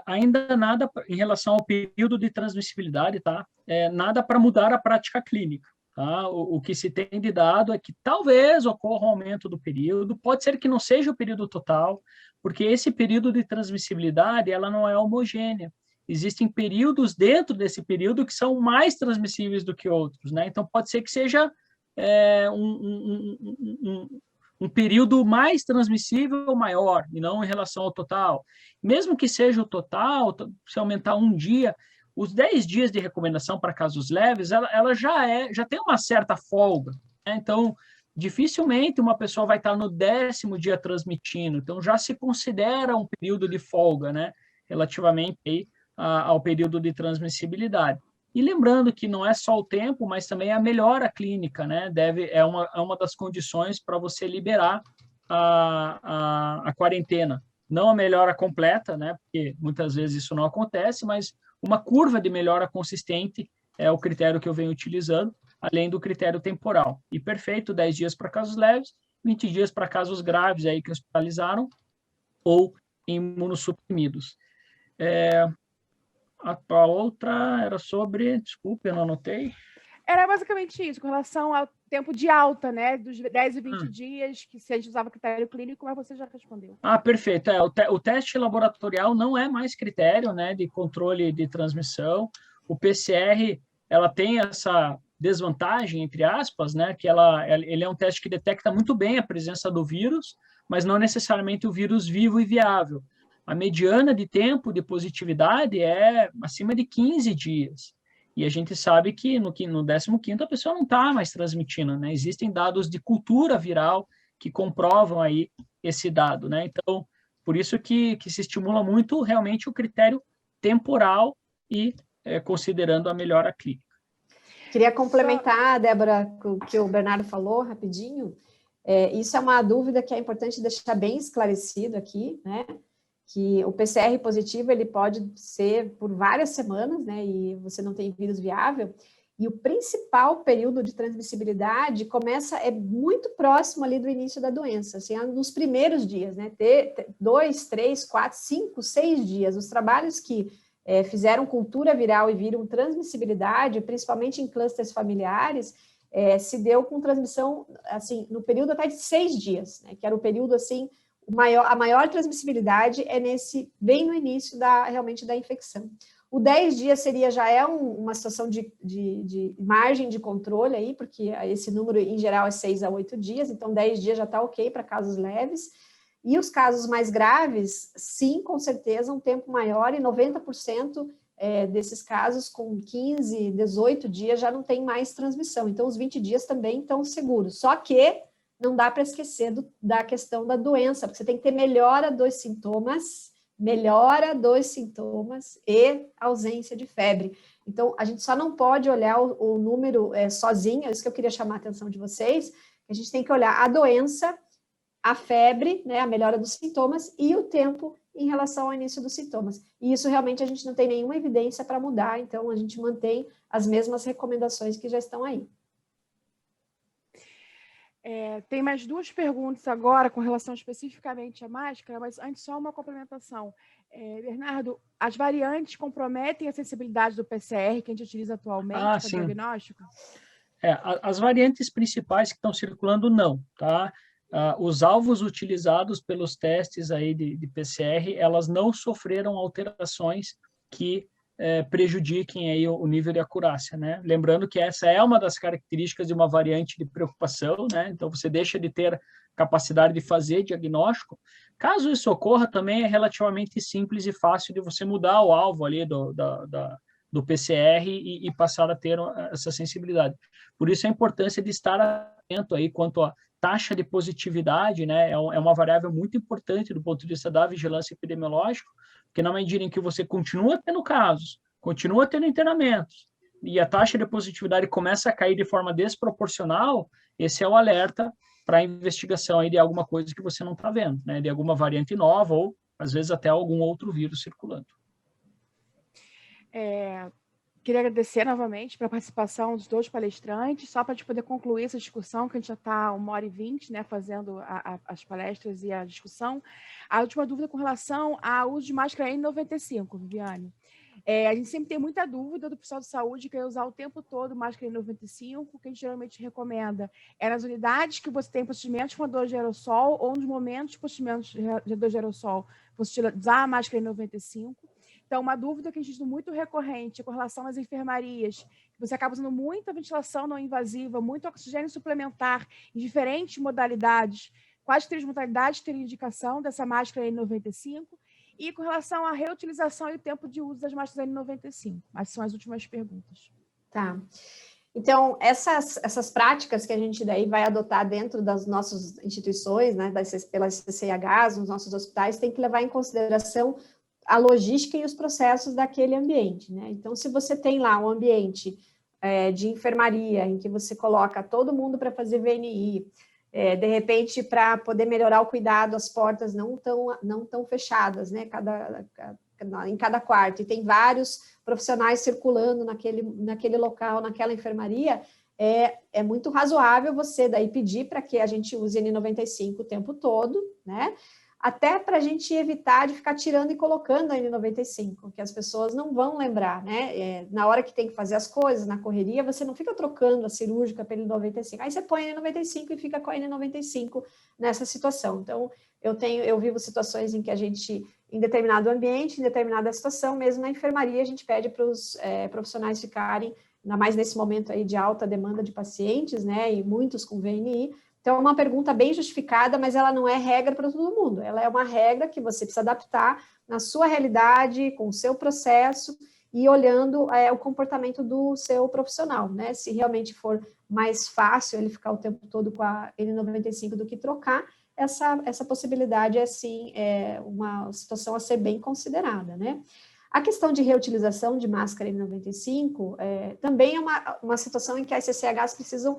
ainda nada em relação ao período de transmissibilidade, tá? Nada para mudar a prática clínica, tá? O que se tem de dado é que talvez ocorra um aumento do período, pode ser que não seja o período total, porque esse período de transmissibilidade, ela não é homogênea. Existem períodos dentro desse período que são mais transmissíveis do que outros, né? Então, pode ser que seja um período mais transmissível ou maior, e não em relação ao total. Mesmo que seja o total, se aumentar um dia, os 10 dias de recomendação para casos leves, ela já tem uma certa folga, né? Então, dificilmente uma pessoa vai estar no 10º dia transmitindo, então já se considera um período de folga, né? Relativamente aí ao período de transmissibilidade. E lembrando que não é só o tempo, mas também a melhora clínica, né? É uma das condições para você liberar a quarentena. Não a melhora completa, né? Porque muitas vezes isso não acontece, mas uma curva de melhora consistente é o critério que eu venho utilizando, além do critério temporal. E perfeito, 10 dias para casos leves, 20 dias para casos graves aí que hospitalizaram ou imunossuprimidos. A outra era sobre... Desculpe, eu não anotei. Era basicamente isso, com relação ao tempo de alta, né? Dos 10 e 20 dias, que se a gente usava critério clínico, mas você já respondeu. Perfeito. O teste laboratorial não é mais critério, né, de controle de transmissão. O PCR, ela tem essa desvantagem, entre aspas, né, que ele é um teste que detecta muito bem a presença do vírus, mas não necessariamente o vírus vivo e viável. A mediana de tempo de positividade é acima de 15 dias. E a gente sabe que no 15º a pessoa não está mais transmitindo, né? Existem dados de cultura viral que comprovam aí esse dado, né? Então, por isso que se estimula muito realmente o critério temporal e considerando a melhora clínica. Queria complementar, Débora, o que o Bernardo falou, rapidinho. Isso é uma dúvida que é importante deixar bem esclarecido aqui, né? Que o PCR positivo, ele pode ser por várias semanas, né, e você não tem vírus viável, e o principal período de transmissibilidade é muito próximo ali do início da doença, assim, nos primeiros dias, né, 2, 3, 4, 5, 6 dias. Os trabalhos que fizeram cultura viral e viram transmissibilidade, principalmente em clusters familiares, se deu com transmissão, assim, no período até de 6 dias, né, que era o período, assim, a maior transmissibilidade é bem no início realmente da infecção. O 10 dias já é uma situação de margem de controle aí, porque esse número em geral é 6 a 8 dias, então 10 dias já está ok para casos leves. E os casos mais graves, sim, com certeza, um tempo maior, e 90% desses casos com 15, 18 dias já não tem mais transmissão. Então os 20 dias também estão seguros. Só que não dá para esquecer da questão da doença, porque você tem que ter melhora dos sintomas e ausência de febre. Então, a gente só não pode olhar o número sozinho, é isso que eu queria chamar a atenção de vocês, a gente tem que olhar a doença, a febre, né, a melhora dos sintomas e o tempo em relação ao início dos sintomas. E isso realmente a gente não tem nenhuma evidência para mudar, então a gente mantém as mesmas recomendações que já estão aí. Tem mais 2 perguntas agora com relação especificamente à máscara, mas antes só uma complementação. Bernardo, as variantes comprometem a sensibilidade do PCR que a gente utiliza atualmente para diagnóstico? As variantes principais que estão circulando, não, tá? Os alvos utilizados pelos testes aí de PCR, elas não sofreram alterações que prejudiquem aí o nível de acurácia, né? Lembrando que essa é uma das características de uma variante de preocupação, né? Então, você deixa de ter capacidade de fazer diagnóstico. Caso isso ocorra, também é relativamente simples e fácil de você mudar o alvo ali do PCR e passar a ter essa sensibilidade. Por isso, a importância de estar atento aí quanto à taxa de positividade, né? É uma variável muito importante do ponto de vista da vigilância epidemiológica, porque na medida em que você continua tendo casos, continua tendo internamentos, e a taxa de positividade começa a cair de forma desproporcional, esse é o alerta para a investigação aí de alguma coisa que você não está vendo, né? De alguma variante nova ou às vezes até algum outro vírus circulando. Queria agradecer novamente pela participação dos dois palestrantes, só para a gente poder concluir essa discussão, que a gente já está 1h20, né, fazendo as palestras e a discussão. A última dúvida com relação ao uso de máscara N95, Viviane. A gente sempre tem muita dúvida do pessoal de saúde que quer usar o tempo todo máscara N95, que a gente geralmente recomenda nas unidades que você tem procedimentos com dor de aerossol ou nos momentos de procedimentos de dor de aerossol, você usar a máscara N95. Então, uma dúvida que a gente tem muito recorrente com relação às enfermarias, você acaba usando muita ventilação não invasiva, muito oxigênio suplementar em diferentes modalidades. Quais 3 modalidades teriam indicação dessa máscara N95? E com relação à reutilização e o tempo de uso das máscaras N95? Essas são as últimas perguntas. Tá. Então, essas práticas que a gente daí vai adotar dentro das nossas instituições, né, pelas CCIHs, nos nossos hospitais, tem que levar em consideração a logística e os processos daquele ambiente, né? Então, se você tem lá um ambiente de enfermaria, em que você coloca todo mundo para fazer VNI, de repente, para poder melhorar o cuidado, as portas não tão fechadas, né? Em cada quarto, e tem vários profissionais circulando naquele local, naquela enfermaria, é muito razoável você daí pedir para que a gente use N95 o tempo todo, né? Até para a gente evitar de ficar tirando e colocando a N95, que as pessoas não vão lembrar, né? Na hora que tem que fazer as coisas, na correria, você não fica trocando a cirúrgica pela N95. Aí você põe a N95 e fica com a N95 nessa situação. Então, eu vivo situações em que a gente, em determinado ambiente, em determinada situação, mesmo na enfermaria, a gente pede para os profissionais ficarem, ainda mais nesse momento aí de alta demanda de pacientes, né? E muitos com VNI. Então, é uma pergunta bem justificada, mas ela não é regra para todo mundo. Ela é uma regra que você precisa adaptar na sua realidade, com o seu processo e olhando o comportamento do seu profissional, né? Se realmente for mais fácil ele ficar o tempo todo com a N95 do que trocar, essa possibilidade é, sim, uma situação a ser bem considerada, né? A questão de reutilização de máscara N95 também é uma situação em que as CCHs precisam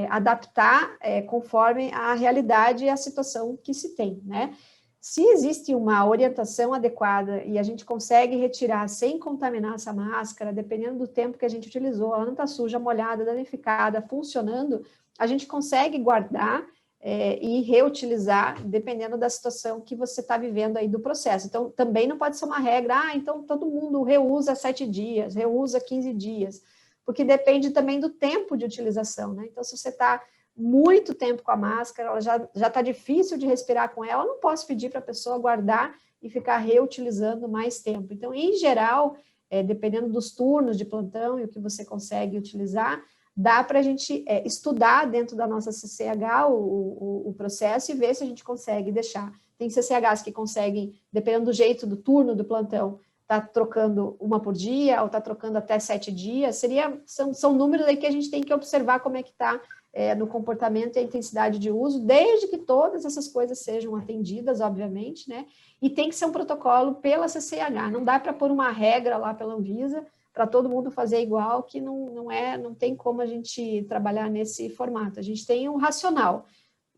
adaptar conforme a realidade e a situação que se tem, né? Se existe uma orientação adequada e a gente consegue retirar sem contaminar essa máscara, dependendo do tempo que a gente utilizou, ela não está suja, molhada, danificada, funcionando, a gente consegue guardar e reutilizar, dependendo da situação que você está vivendo aí do processo. Então, também não pode ser uma regra, então todo mundo reusa 7 dias, reusa 15 dias, porque depende também do tempo de utilização, né? Então, se você está muito tempo com a máscara, ela já está difícil de respirar com ela, eu não posso pedir para a pessoa guardar e ficar reutilizando mais tempo. Então, em geral, dependendo dos turnos de plantão e o que você consegue utilizar, dá para a gente estudar dentro da nossa CCH o processo e ver se a gente consegue deixar. Tem CCHs que conseguem, dependendo do jeito do turno do plantão, está trocando uma por dia, ou está trocando até 7 dias, são números aí que a gente tem que observar como é que está no comportamento e a intensidade de uso, desde que todas essas coisas sejam atendidas, obviamente, né? E tem que ser um protocolo pela CCH, não dá para pôr uma regra lá pela Anvisa para todo mundo fazer igual, que não tem como a gente trabalhar nesse formato. A gente tem um racional,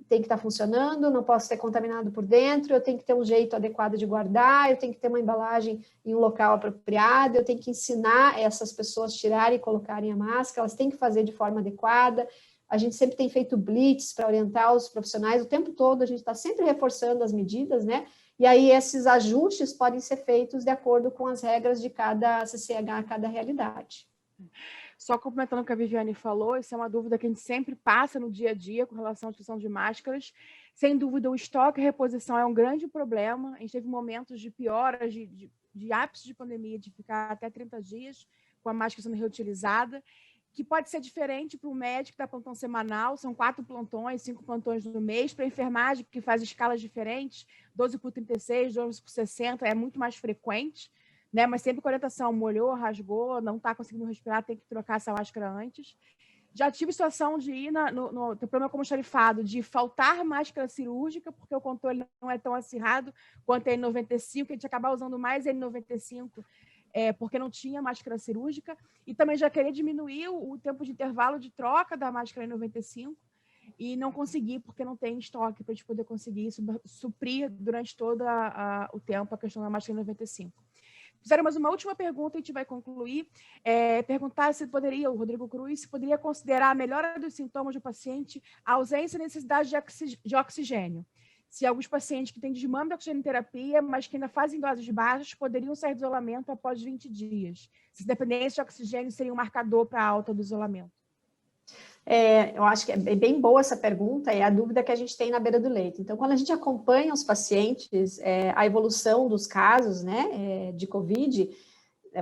tem que estar funcionando, não posso ser contaminado por dentro, eu tenho que ter um jeito adequado de guardar, eu tenho que ter uma embalagem em um local apropriado, eu tenho que ensinar essas pessoas a tirarem e colocarem a máscara, elas têm que fazer de forma adequada. A gente sempre tem feito blitz para orientar os profissionais, o tempo todo a gente está sempre reforçando as medidas, né? E aí esses ajustes podem ser feitos de acordo com as regras de cada CCH, cada realidade. Só complementando o que a Viviane falou, isso é uma dúvida que a gente sempre passa no dia a dia com relação à utilização de máscaras. Sem dúvida, o estoque e reposição é um grande problema. A gente teve momentos de pioras, de ápice de pandemia, de ficar até 30 dias com a máscara sendo reutilizada, que pode ser diferente para o médico da plantão semanal, são 4 plantões, 5 plantões no mês, para a enfermagem, que faz escalas diferentes, 12 por 36, 12 por 60, é muito mais frequente, né? Mas sempre com orientação, molhou, rasgou, não está conseguindo respirar, tem que trocar essa máscara antes. Já tive situação de ir no problema como xarifado, de faltar máscara cirúrgica, porque o controle não é tão acirrado quanto a N95, que a gente acaba usando mais N95, porque não tinha máscara cirúrgica, e também já queria diminuir o tempo de intervalo de troca da máscara N95, e não consegui, porque não tem estoque para a gente poder conseguir suprir durante todo o tempo a questão da máscara 95. Fizeram mais uma última pergunta, a gente vai concluir. Perguntar se poderia, o Rodrigo Cruz, se poderia considerar a melhora dos sintomas do paciente a ausência e necessidade de oxigênio. Se alguns pacientes que têm desmame da oxigenoterapia, mas que ainda fazem doses baixas, poderiam sair do isolamento após 20 dias. Se dependência de oxigênio seria um marcador para a alta do isolamento. Eu acho que é bem boa essa pergunta, é a dúvida que a gente tem na beira do leito. Então, quando a gente acompanha os pacientes, a evolução dos casos, né, de COVID,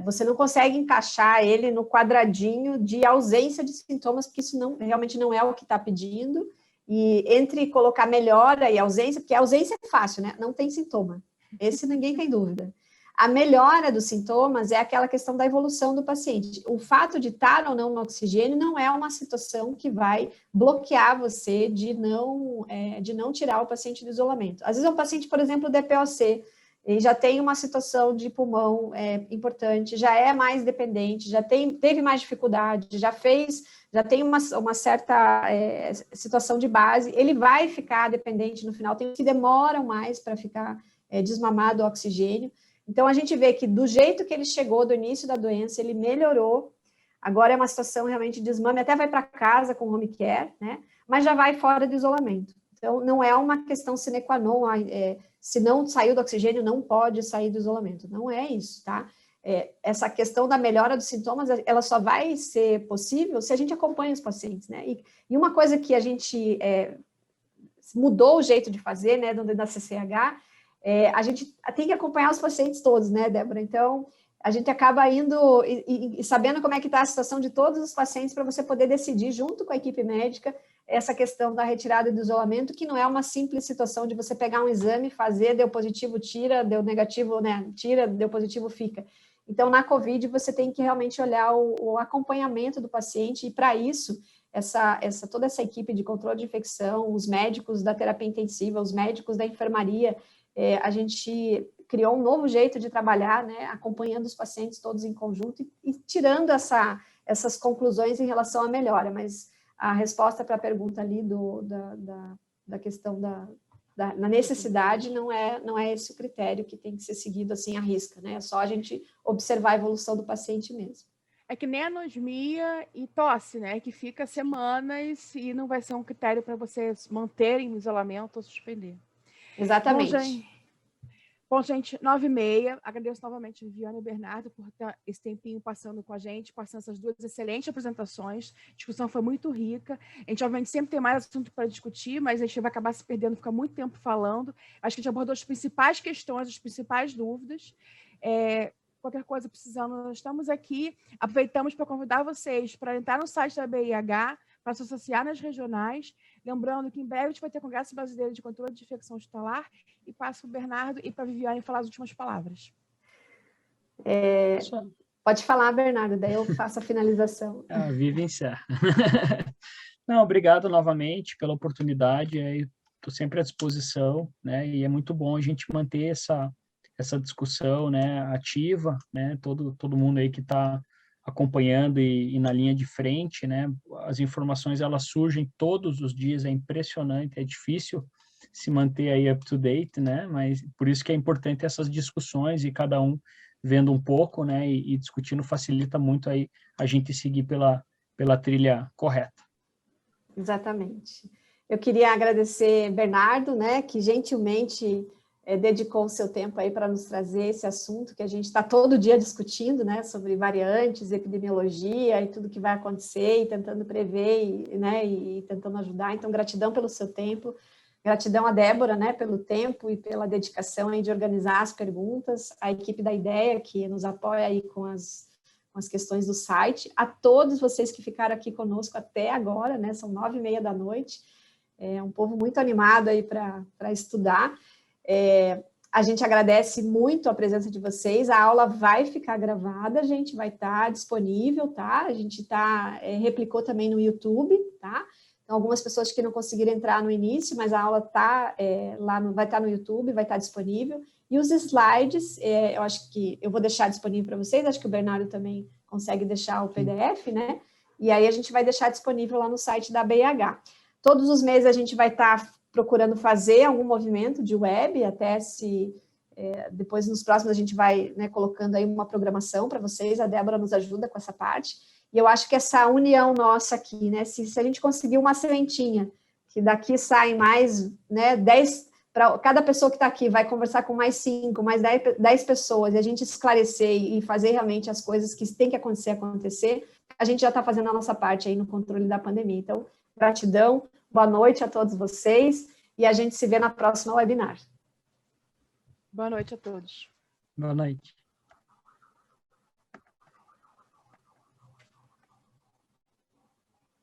você não consegue encaixar ele no quadradinho de ausência de sintomas, porque isso realmente não é o que está pedindo, e entre colocar melhora e ausência, porque a ausência é fácil, né, não tem sintoma, esse ninguém tem dúvida. A melhora dos sintomas é aquela questão da evolução do paciente. O fato de estar ou não no oxigênio não é uma situação que vai bloquear você de não tirar o paciente do isolamento. Às vezes é um paciente, por exemplo, DPOC, ele já tem uma situação de pulmão importante, já é mais dependente, teve mais dificuldade, já tem uma certa situação de base, ele vai ficar dependente no final, tem que demoram mais para ficar desmamado do oxigênio. Então, a gente vê que do jeito que ele chegou do início da doença, ele melhorou, agora é uma situação realmente de desmame, até vai para casa com home care, né? Mas já vai fora do isolamento. Então, não é uma questão sine qua non, se não saiu do oxigênio, não pode sair do isolamento. Não é isso, tá? Essa questão da melhora dos sintomas, ela só vai ser possível se a gente acompanha os pacientes, né? E uma coisa que a gente mudou o jeito de fazer, né, da CCH, a gente tem que acompanhar os pacientes todos, né, Débora? Então, a gente acaba indo e sabendo como é que está a situação de todos os pacientes para você poder decidir, junto com a equipe médica, essa questão da retirada do isolamento, que não é uma simples situação de você pegar um exame, fazer, deu positivo, tira, deu negativo, né, tira, deu positivo, fica. Então, na COVID, você tem que realmente olhar o acompanhamento do paciente, e para isso, toda essa equipe de controle de infecção, os médicos da terapia intensiva, os médicos da enfermaria, a gente criou um novo jeito de trabalhar, né, acompanhando os pacientes todos em conjunto e tirando essas conclusões em relação à melhora, mas a resposta para a pergunta ali da questão da necessidade não é esse o critério que tem que ser seguido assim à risca, né, é só a gente observar a evolução do paciente mesmo. É que nem anosmia e tosse, né, que fica semanas e não vai ser um critério para você manter em isolamento ou suspender. Exatamente. Bom, gente, 9h30. Agradeço novamente a Viviane e o Bernardo por ter esse tempinho passando com a gente, passando essas duas excelentes apresentações. A discussão foi muito rica. A gente, obviamente, sempre tem mais assunto para discutir, mas a gente vai acabar se perdendo, ficar muito tempo falando. Acho que a gente abordou as principais questões, as principais dúvidas. Qualquer coisa precisando, nós estamos aqui. Aproveitamos para convidar vocês para entrar no site da BIH, para se associar nas regionais. Lembrando que em breve a gente vai ter Congresso Brasileiro de Controle de Infecção Hospitalar, e passo para o Bernardo e para a Viviane falar as últimas palavras. Pode falar, Bernardo, daí eu faço a finalização. Vivi encerra. Não, obrigado novamente pela oportunidade, estou sempre à disposição, né, e é muito bom a gente manter essa discussão, né, ativa, né, todo mundo aí que está acompanhando e na linha de frente, né, as informações elas surgem todos os dias, é impressionante, é difícil se manter aí up to date, né, mas por isso que é importante essas discussões e cada um vendo um pouco, né, e discutindo facilita muito aí a gente seguir pela trilha correta. Exatamente. Eu queria agradecer Bernardo, né, que gentilmente dedicou o seu tempo aí para nos trazer esse assunto que a gente está todo dia discutindo, né, sobre variantes, epidemiologia e tudo que vai acontecer e tentando prever, né, e tentando ajudar. Então, gratidão pelo seu tempo, gratidão a Débora, né, pelo tempo e pela dedicação aí de organizar as perguntas, a equipe da IDEA que nos apoia aí com as questões do site, a todos vocês que ficaram aqui conosco até agora, né, são 9h30 da noite, é um povo muito animado aí para estudar. A gente agradece muito a presença de vocês, a aula vai ficar gravada, a gente vai estar disponível, tá? A gente replicou também no YouTube, tá? Então, algumas pessoas que não conseguiram entrar no início, mas a aula vai estar no YouTube, vai estar disponível. E os slides, eu acho que eu vou deixar disponível para vocês, acho que o Bernardo também consegue deixar o PDF, né? E aí a gente vai deixar disponível lá no site da BIH. Todos os meses a gente vai estar procurando fazer algum movimento de web, até se depois nos próximos a gente vai, né, colocando aí uma programação para vocês, a Débora nos ajuda com essa parte, e eu acho que essa união nossa aqui, né, se a gente conseguir uma sementinha, que daqui saem mais, né, 10, para cada pessoa que está aqui vai conversar com mais 5, mais 10 pessoas, e a gente esclarecer e fazer realmente as coisas que tem que acontecer, a gente já está fazendo a nossa parte aí no controle da pandemia. Então, gratidão, boa noite a todos vocês, e a gente se vê na próxima webinar. Boa noite a todos. Boa noite.